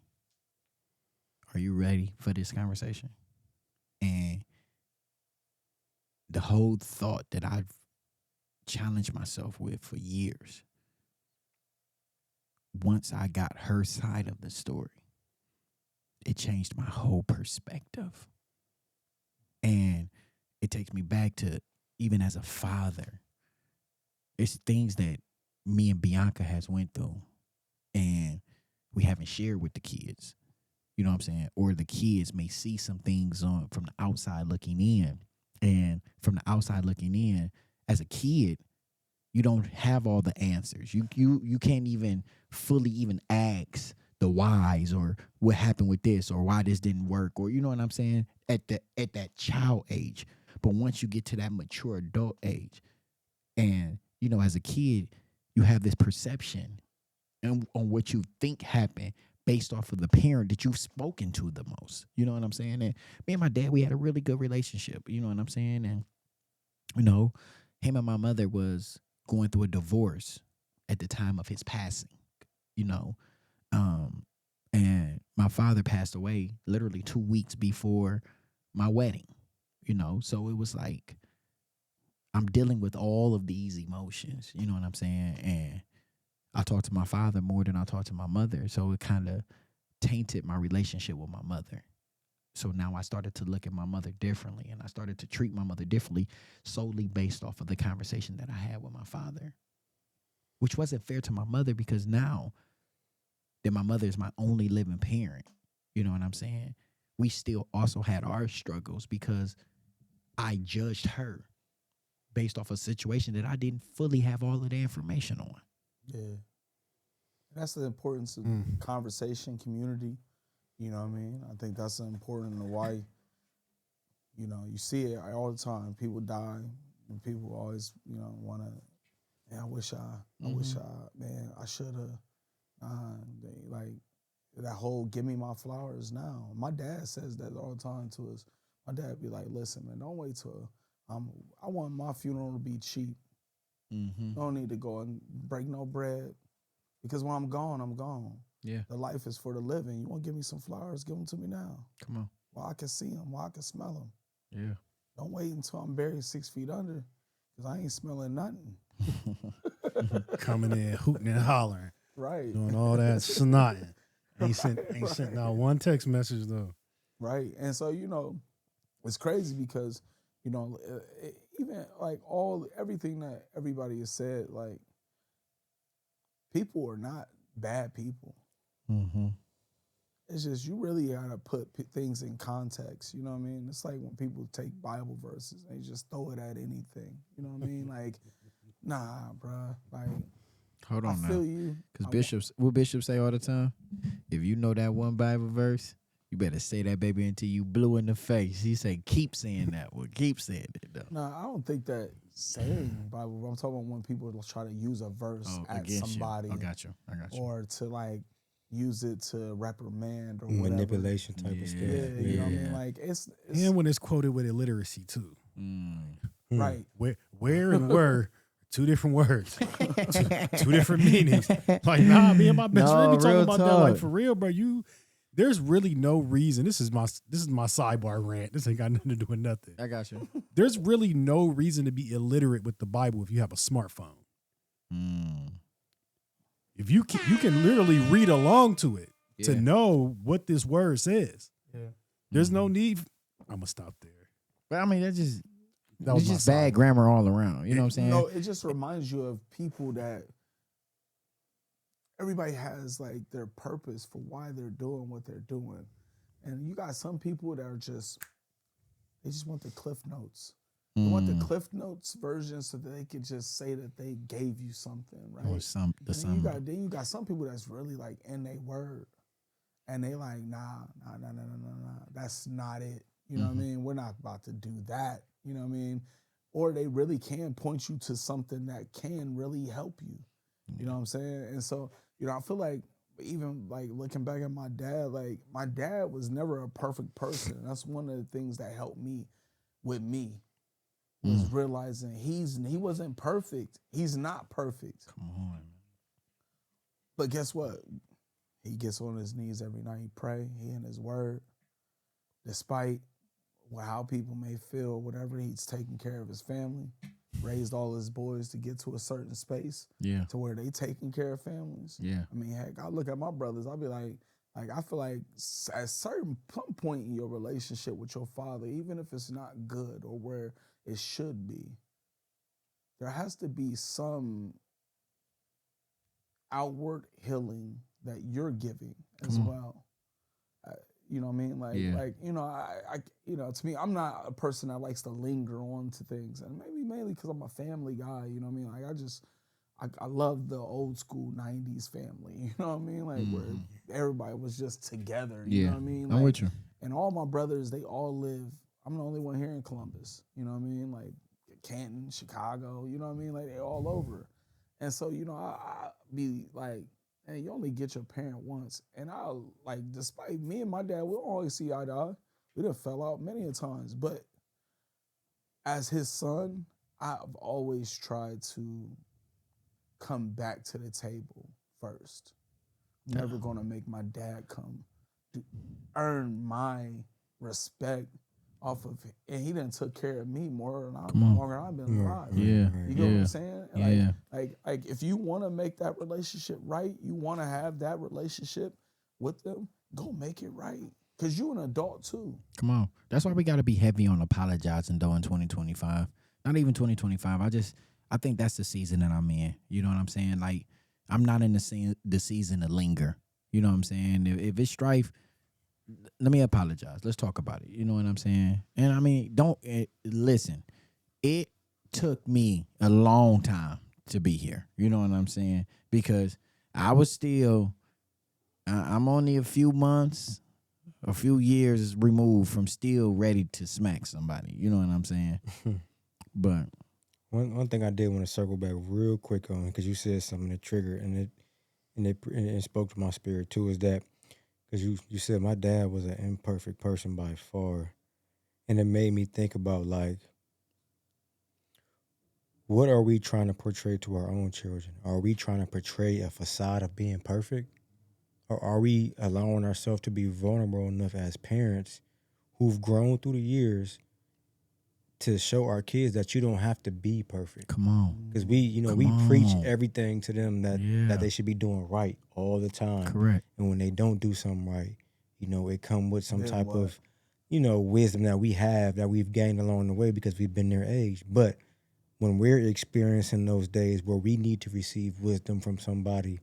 Speaker 1: are you ready for this conversation? And the whole thought that challenged myself with for years. Once I got her side of the story, it changed my whole perspective. And it takes me back to even as a father, it's things that me and Bianca has went through and we haven't shared with the kids. You know what I'm saying? Or the kids may see some things on from the outside looking in. And from the outside looking in, as a kid, you don't have all the answers. You can't even fully even ask the whys or what happened with this or why this didn't work or you know what I'm saying at that child age. But once you get to that mature adult age, and you know as a kid, you have this perception and on what you think happened based off of the parent that you've spoken to the most. You know what I'm saying? And me and my dad, we had a really good relationship. You know what I'm saying? And you know, him and my mother was going through a divorce at the time of his passing, you know. And my father passed away literally 2 weeks before my wedding, you know. So it was like I'm dealing with all of these emotions, you know what I'm saying? And I talked to my father more than I talked to my mother. So it kind of tainted my relationship with my mother. So now I started to look at my mother differently and I started to treat my mother differently solely based off of the conversation that I had with my father, which wasn't fair to my mother because now that my mother is my only living parent, you know what I'm saying? We still also had our struggles because I judged her based off a situation that I didn't fully have all of the information on.
Speaker 3: Yeah. That's the importance of conversation, community. You know what I mean? I think that's important to why, you know, you see it all the time. People die and people always, you know, want to, man, I wish man, I should have. Like that whole give me my flowers now. My dad says that all the time to us. My dad be like, listen, man, don't wait till I want my funeral to be cheap. Don't need to go and break no bread because when I'm gone, I'm gone.
Speaker 1: Yeah.
Speaker 3: The life is for the living. You want to give me some flowers? Give them to me now.
Speaker 1: Come on.
Speaker 3: While I can see them, while I can smell them.
Speaker 1: Yeah.
Speaker 3: Don't wait until I'm buried 6 feet under because I ain't smelling nothing.
Speaker 4: Coming in, hooting and hollering.
Speaker 3: Right.
Speaker 4: Doing all that snotting. Ain't sent not one text message though.
Speaker 3: Right. And so, you know, it's crazy because, you know, even like everything that everybody has said, like, people are not bad people. It's just you really gotta put things in context. You know what I mean? It's like when people take Bible verses and they just throw it at anything. You know what I mean? Like, nah, bruh. Like,
Speaker 1: Hold on
Speaker 3: I
Speaker 1: now.
Speaker 3: feel you.
Speaker 1: Because what bishops say all the time, if you know that one Bible verse, you better say that baby until you blue in the face. He say, keep saying that. Well, keep saying it though.
Speaker 3: Nah, I don't think that saying Bible. I'm talking about when people try to use a verse at somebody.
Speaker 1: I got you.
Speaker 3: Or to like use it to reprimand or whatever.
Speaker 2: Manipulation type of stuff.
Speaker 3: Yeah, you know what I mean? Like it's
Speaker 4: And when it's quoted with illiteracy too.
Speaker 3: right.
Speaker 4: Where and where, two different words, two different meanings. Like, nah, me and my best friend be talking about that. Like, for real, bro. There's really no reason. This is my sidebar rant. This ain't got nothing to do with nothing.
Speaker 1: I got you.
Speaker 4: There's really no reason to be illiterate with the Bible if you have a smartphone. If you can literally read along to it to know what this word says. Yeah. There's no need. I'm gonna stop there.
Speaker 1: But I mean, it's just bad grammar all around. You know what I'm saying?
Speaker 3: No, it just reminds you of people that everybody has like their purpose for why they're doing what they're doing. And you got some people that are they just want the Cliff Notes. They want the Cliff Notes version so that they could just say that they gave you something, right?
Speaker 1: Or
Speaker 3: then you got some people that's really like in their word. And they like, nah, that's not it. You know what I mean? We're not about to do that. You know what I mean? Or they really can point you to something that can really help you. You know what I'm saying? And so, you know, I feel like even like looking back at my dad, like my dad was never a perfect person. That's one of the things that helped me with me was realizing he wasn't perfect. He's not perfect.
Speaker 1: Come on.
Speaker 3: But guess what? He gets on his knees every night. He pray. He in his word. Despite how people may feel, whatever, he's taking care of his family. raised all his boys to get to a certain space
Speaker 1: Yeah.
Speaker 3: to where they taking care of families.
Speaker 1: Yeah.
Speaker 3: I mean, heck, I look at my brothers, I'll be like I feel like at some point in your relationship with your father, even if it's not good or where it should be, there has to be some outward healing that you're giving as well. You know what I mean? Like you know, you know, to me, I'm not a person that likes to linger on to things, and maybe mainly because I'm a family guy. You know what I mean? Like I love the old school '90s family. You know what I mean? Like where everybody was just together. You know what I mean?
Speaker 1: I'm with you.
Speaker 3: And all my brothers, they all live. I'm the only one here in Columbus. You know what I mean? Like Canton, Chicago. You know what I mean? Like they all over. And so, you know, I be like, hey, you only get your parent once. And despite me and my dad, we don't always see eye to eye. We done fell out many a times. But as his son, I've always tried to come back to the table first. I'm never gonna make my dad come to earn my respect off of it. And he done took care of me more than longer than I've been alive.
Speaker 1: Yeah.
Speaker 3: You get what I'm saying?
Speaker 1: Yeah.
Speaker 3: Like if you want to make that relationship right, you want to have that relationship with them, go make it right. Cause you an adult too.
Speaker 1: Come on. That's why we got to be heavy on apologizing though in 2025. Not even 2025. I think that's the season that I'm in. You know what I'm saying? Like I'm not in the season to linger. You know what I'm saying? If it's strife, let me apologize. Let's talk about it. You know what I'm saying? And I mean, listen. It took me a long time to be here. You know what I'm saying? Because I was still, I'm only a few months, a few years removed from still ready to smack somebody. You know what I'm saying? But
Speaker 2: one thing I did want to circle back real quick on, because you said something that triggered and it spoke to my spirit too, is that because you said my dad was an imperfect person by far, and it made me think about like, what are we trying to portray to our own children? Are we trying to portray a facade of being perfect? Or are we allowing ourselves to be vulnerable enough as parents who've grown through the years to show our kids that you don't have to be perfect?
Speaker 1: come on.
Speaker 2: Because we preach everything to them that they should be doing right all the time.
Speaker 1: Correct.
Speaker 2: And when they don't do something right, it come with some type of, wisdom that we've gained along the way because we've been their age. But when we're experiencing those days where we need to receive wisdom from somebody,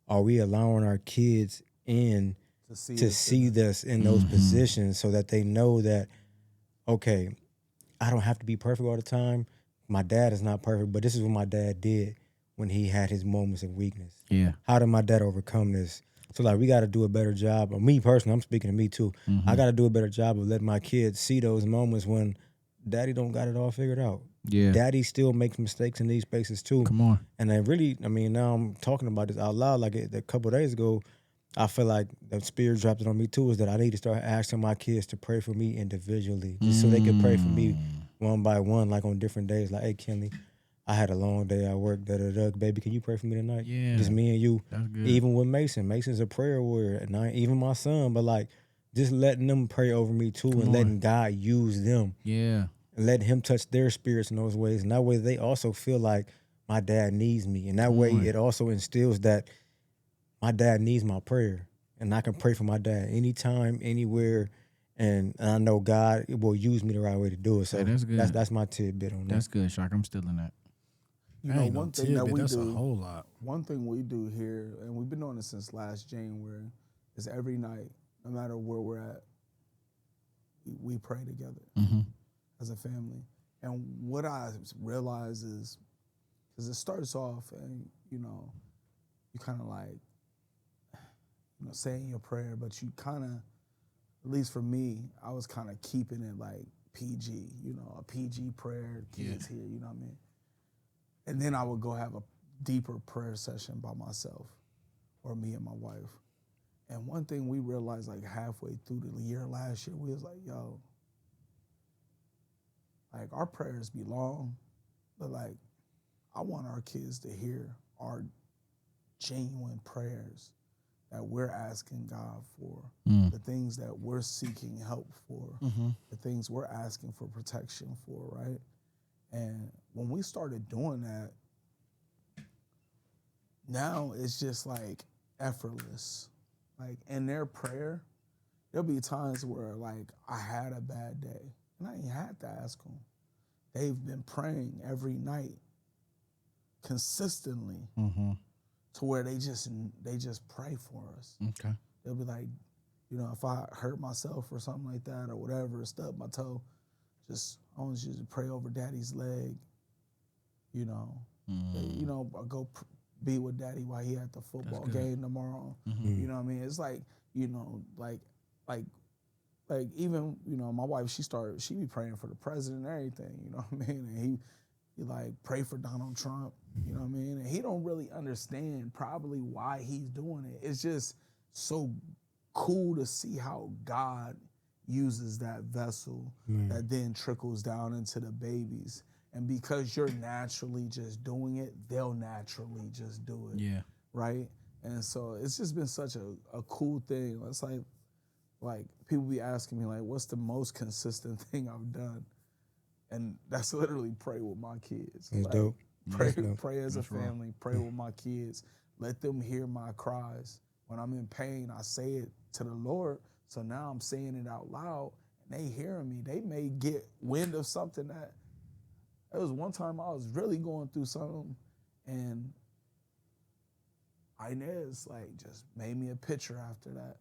Speaker 2: are we allowing our kids in to see us in those positions so that they know that, okay, I don't have to be perfect all the time. My dad is not perfect, but this is what my dad did when he had his moments of weakness.
Speaker 1: Yeah.
Speaker 2: How did my dad overcome this? So like we got to do a better job. Or me personally, I'm speaking to me too. I got to do a better job of letting my kids see those moments when daddy don't got it all figured out.
Speaker 1: Yeah.
Speaker 2: Daddy still makes mistakes in these spaces too.
Speaker 1: Come on.
Speaker 2: And now I'm talking about this out loud. Like a couple of days ago, I feel like the spirit dropped it on me too, is that I need to start asking my kids to pray for me individually, just so they can pray for me one by one, like on different days. Like, hey, Kenley, I had a long day at work. Baby, can you pray for me tonight?
Speaker 1: Yeah.
Speaker 2: Just me and you.
Speaker 1: That's good.
Speaker 2: Even with Mason. Mason's a prayer warrior. And even my son. But like, just letting them pray over me too, and letting God use them.
Speaker 1: Yeah.
Speaker 2: And letting him touch their spirits in those ways. And that way they also feel like my dad needs me. And that way it also instills that my dad needs my prayer. And I can pray for my dad anytime, anywhere. And I know God will use me the right way to do it. So
Speaker 1: that's good.
Speaker 2: That's my tidbit on that.
Speaker 1: That's good, Shark. I'm still in that.
Speaker 3: You know, one thing that we
Speaker 4: that's
Speaker 3: do,
Speaker 4: a whole lot.
Speaker 3: one thing we do here, and we've been doing it since last January, is every night, no matter where we're at, we pray together as a family. And what I realize is, because it starts off and, you kind of like, saying your prayer, but you kind of, at least for me, I was kind of keeping it like PG, a PG prayer, kids here, you know what I mean? And then I would go have a deeper prayer session by myself or me and my wife. And one thing we realized like halfway through the year last year, we was like, yo, like our prayers be long, but like I want our kids to hear our genuine prayers that we're asking God for, the things that we're seeking help for, the things we're asking for protection for, right? And when we started doing that, now it's just like effortless. Like in their prayer, there'll be times where like I had a bad day and I ain't had to ask them. They've been praying every night consistently to where they just pray for us.
Speaker 1: Okay.
Speaker 3: They'll be like, you know, if I hurt myself or something like that or whatever, stubbed my toe, I want you to pray over daddy's leg, you know. You know, go be with daddy while he at the football game tomorrow. You know what I mean? It's like, you know, like even, you know, my wife, she be praying for the president and everything, you know what I mean? And he like pray for Donald Trump, you know what I mean? And he don't really understand probably why he's doing it. It's just so cool to see how God uses that vessel that then trickles down into the babies. And because you're naturally just doing it, they'll naturally just do it.
Speaker 1: Yeah.
Speaker 3: Right? And so it's just been such a cool thing. It's like people be asking me like, what's the most consistent thing I've done? And that's literally pray with my kids.
Speaker 2: It's
Speaker 3: like,
Speaker 2: dope.
Speaker 3: Pray as a family, pray with my kids. Let them hear my cries. When I'm in pain, I say it to the Lord. So now I'm saying it out loud and they hearing me. They may get wind of something that, there was one time I was really going through something and Inez like just made me a picture after that.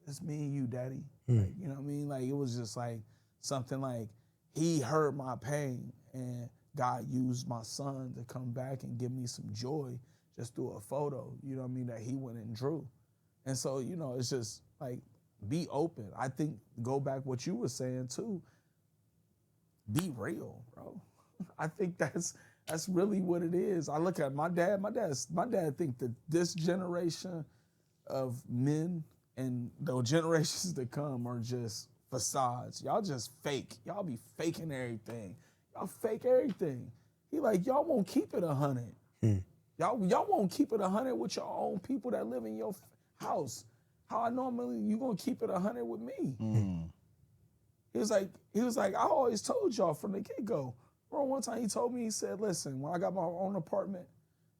Speaker 3: It's me and you, daddy. Like, you know what I mean? Like it was just like something like he heard my pain and God used my son to come back and give me some joy just through a photo, you know what I mean, that he went and drew. And so, you know, it's just like be open. I think go back what you were saying too. Be real, bro. I think that's really what it is. I look at my dad. My dad think that this generation of men and the generations to come are just facades. Y'all just fake. Y'all be faking everything. Y'all fake everything. He like, y'all won't keep it 100. Y'all won't keep it 100 with your own people that live in your house. How I normally you gonna keep it 100 with me? He was like, I always told y'all from the get-go. Bro, one time he told me, he said, listen, when I got my own apartment,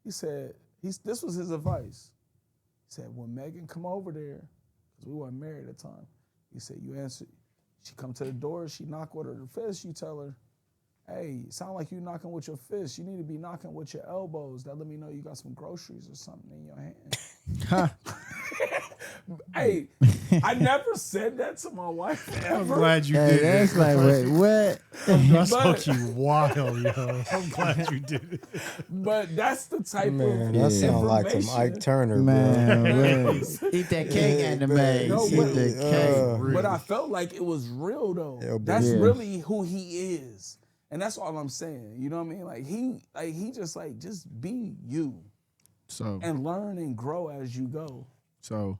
Speaker 3: he said, this was his advice. He said, when Megan come over there, because we weren't married at the time, he said, you answer, she come to the door, she knock with her fist, you tell her, hey, sound like you knocking with your fist. You need to be knocking with your elbows. That let me know you got some groceries or something in your hand. Hey, I never said that to my wife ever.
Speaker 4: I'm glad you did
Speaker 1: That's
Speaker 4: it.
Speaker 1: like, wait, what?
Speaker 4: That's fucking wild, yo. I'm glad you did it.
Speaker 3: But that's the type
Speaker 2: Man,
Speaker 3: of
Speaker 2: that sound like some
Speaker 3: information.
Speaker 2: Ike Turner,
Speaker 1: Man,
Speaker 2: bro.
Speaker 1: eat that cake, anime.
Speaker 3: No,
Speaker 1: Eat that cake.
Speaker 3: But I felt like it was real though.
Speaker 2: Yeah,
Speaker 3: That's
Speaker 1: yeah.
Speaker 3: really who he is. And that's all I'm saying. You know what I mean? He just be you
Speaker 1: So,
Speaker 3: and learn and grow as you go.
Speaker 1: so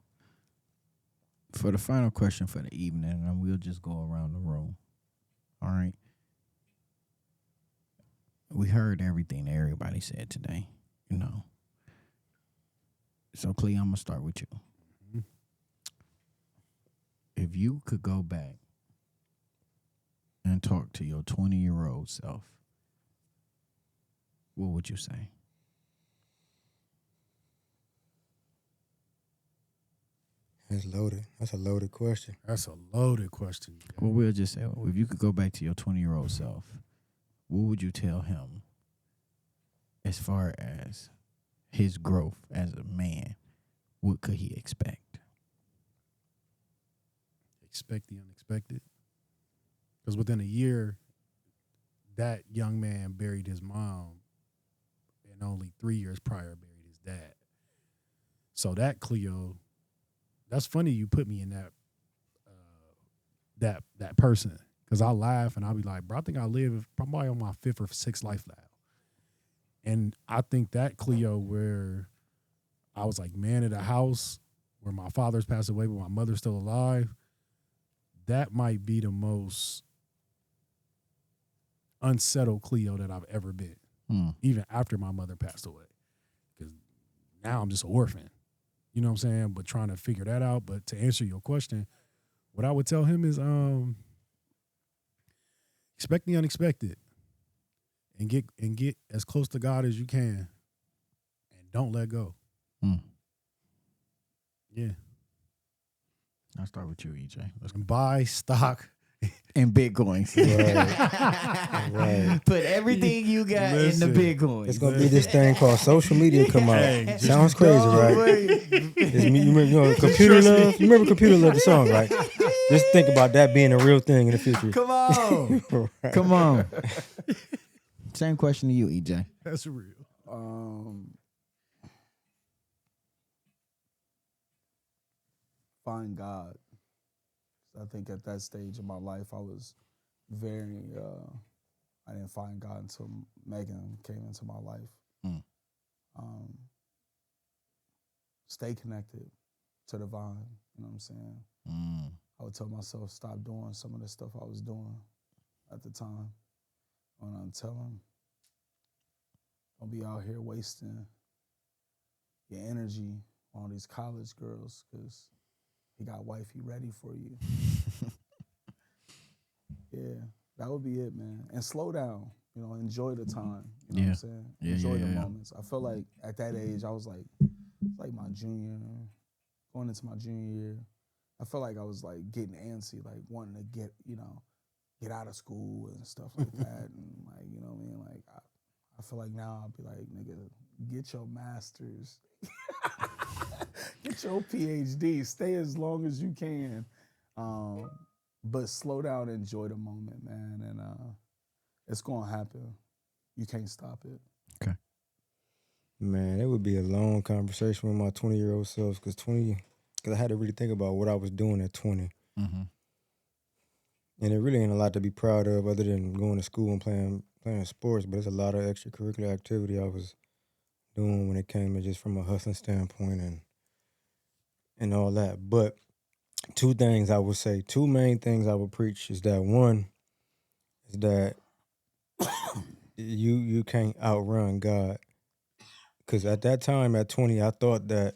Speaker 1: for the final question for the evening, and we'll just go around the room. All right. We heard everything that everybody said today, you know. So, Clea, I'm going to start with you. If you could go back and talk to your 20-year-old self, what would you say?
Speaker 2: That's loaded. That's a loaded question.
Speaker 4: That's a loaded question.
Speaker 1: Well, we'll just say, if you could go back to your 20-year-old self, what would you tell him as far as his growth as a man? What could he expect?
Speaker 4: Expect the unexpected. Because within a year, that young man buried his mom, and only 3 years prior buried his dad. So that Cleo, that's funny you put me in that person, because I laugh and I'll be like, bro, I think I live probably on my 5th or 6th life now. And I think that Cleo, where I was like man of the house, where my father's passed away but my mother's still alive, that might be the most unsettled Cleo that I've ever been, even after my mother passed away. Because now I'm just an orphan. You know what I'm saying? But trying to figure that out. But to answer your question, what I would tell him is expect the unexpected. and get as close to God as you can, and don't let go.
Speaker 1: Mm.
Speaker 4: Yeah,
Speaker 1: I'll start with you, EJ. Let's go.
Speaker 4: and buy stock.
Speaker 1: And Bitcoins.
Speaker 2: Right.
Speaker 1: Put everything you got
Speaker 4: Listen,
Speaker 1: in the Bitcoins.
Speaker 2: It's gonna be this thing called social media come out.
Speaker 4: Hey,
Speaker 2: Sounds crazy, right? It's me, you remember, computer love. You remember computer love the song, right? Just think about that being a real thing in the future.
Speaker 1: Come on.
Speaker 2: Right.
Speaker 1: Come on. Same question to you, EJ.
Speaker 4: That's real.
Speaker 3: Find God. I think at that stage of my life, I was very. I didn't find God until Megan came into my life.
Speaker 1: Mm.
Speaker 3: Stay connected to the vine. You know what I'm saying?
Speaker 1: Mm.
Speaker 3: I would tell myself stop doing some of the stuff I was doing at the time. When I'm telling, don't be out here wasting your energy on these college girls because he got wifey ready for you. Yeah, that would be it, man. And slow down. You know, enjoy the time. You know what I'm saying? Enjoy the moments. I feel like at that age, I was like my junior, going into my junior year. I felt like I was like getting antsy, like wanting to get out of school and stuff like that. And like, you know what I mean? Like, I feel like now I'll be like, nigga, get your master's, get your PhD, stay as long as you can. But slow down, enjoy the moment, man. And it's gonna happen. You can't stop it.
Speaker 1: Okay.
Speaker 2: Man, it would be a long conversation with my 20-year-old self because I had to really think about what I was doing at 20.
Speaker 1: Mm-hmm.
Speaker 2: And it really ain't a lot to be proud of other than going to school and playing sports, but it's a lot of extracurricular activity I was doing when it came to just from a hustling standpoint and all that. But two main things I would preach is that one is that you can't outrun God. Because at that time, at 20, I thought that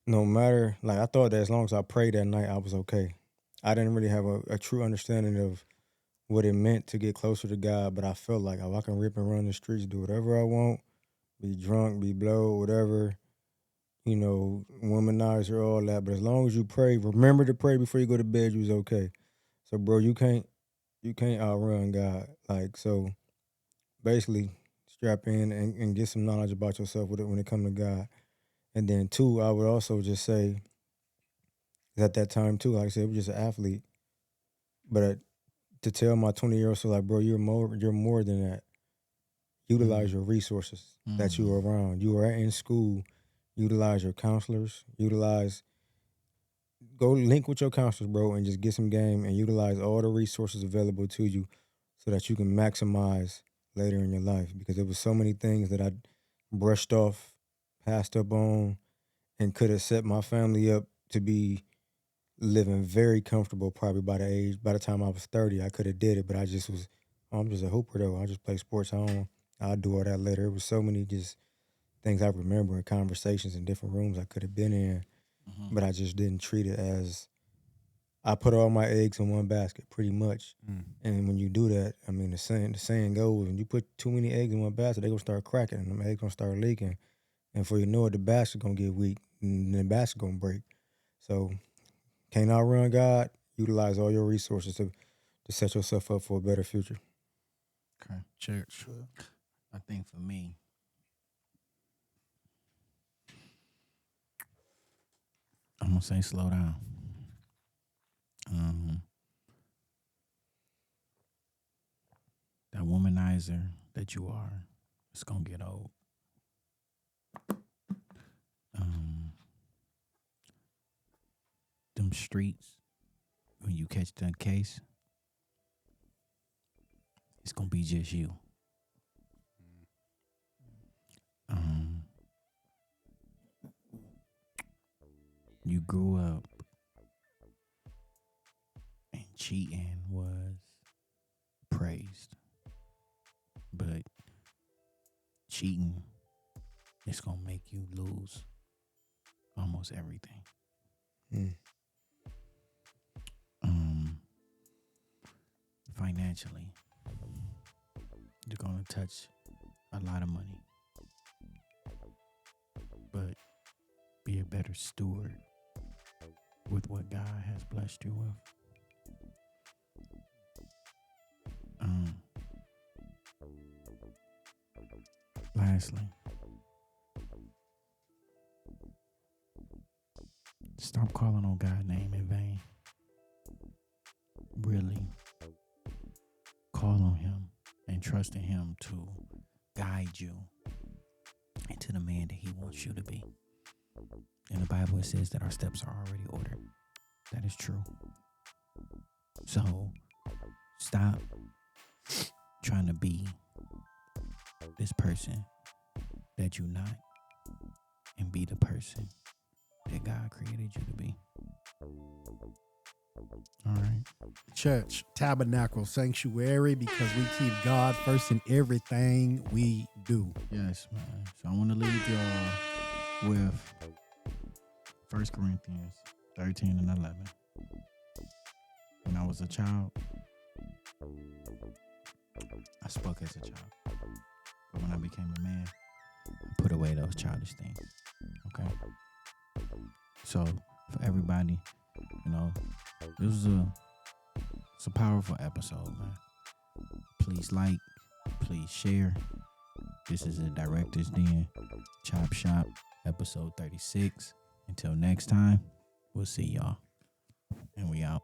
Speaker 2: I thought that as long as I prayed that night, I was okay. I didn't really have a true understanding of what it meant to get closer to God, but I felt like, I can rip and run the streets, do whatever I want, be drunk, be blowed, whatever, womanizer, all that. But as long as you pray, remember to pray before you go to bed, you was okay. So, bro, you can't outrun God. Like, so basically strap in and get some knowledge about yourself when it comes to God. And then two, I would also just say, at that time too, like I said, I was just an athlete. But to tell my 20-year-old, so like, bro, you're more than that. Utilize your resources that you are around. You are in school. Utilize your counselors. Go link with your counselors, bro, and just get some game and utilize all the resources available to you so that you can maximize later in your life. Because there was so many things that I brushed off, passed up on, and could have set my family up to be living very comfortable probably by the time I was 30. I could have did it, but I'm just a hooper though. I just play sports. I'll do all that later. It was so many just things I remember in conversations in different rooms I could have been in, but I just didn't treat it as I put all my eggs in one basket pretty much. And when you do that, I mean, the saying goes, when you put too many eggs in one basket, they're going to start cracking and the eggs going to start leaking. And before you know it, the basket going to get weak and the basket going to break. So can't outrun God. Utilize all your resources to set yourself up for a better future.
Speaker 1: Okay. Church. I think for me, I'm going to say slow down. That womanizer that you are, it's going to get old. Them streets, when you catch the case, it's going to be just you. You grew up and cheating was praised. But cheating is going to make you lose almost everything. Financially, You're going to touch a lot of money. But be a better steward with what God has blessed you with. Lastly, stop calling on God's name in vain. Really call on Him and trust in Him to guide you into the man that He wants you to be. In the Bible, it says that our steps are already ordered. That is true. So stop trying to be this person that you're not, and be the person that God created you to be. All right.
Speaker 4: Church, tabernacle, sanctuary, because we keep God first in everything we do.
Speaker 1: Yes, man. So I want to leave y'all with 1 Corinthians 13 and 11. When I was a child, I spoke as a child. But when I became a man, I put away those childish things. Okay? So, for everybody, it's a powerful episode, man. Please like, please share. This is the Director's Den Chop Shop, episode 36. Until next time, we'll see y'all. And we out.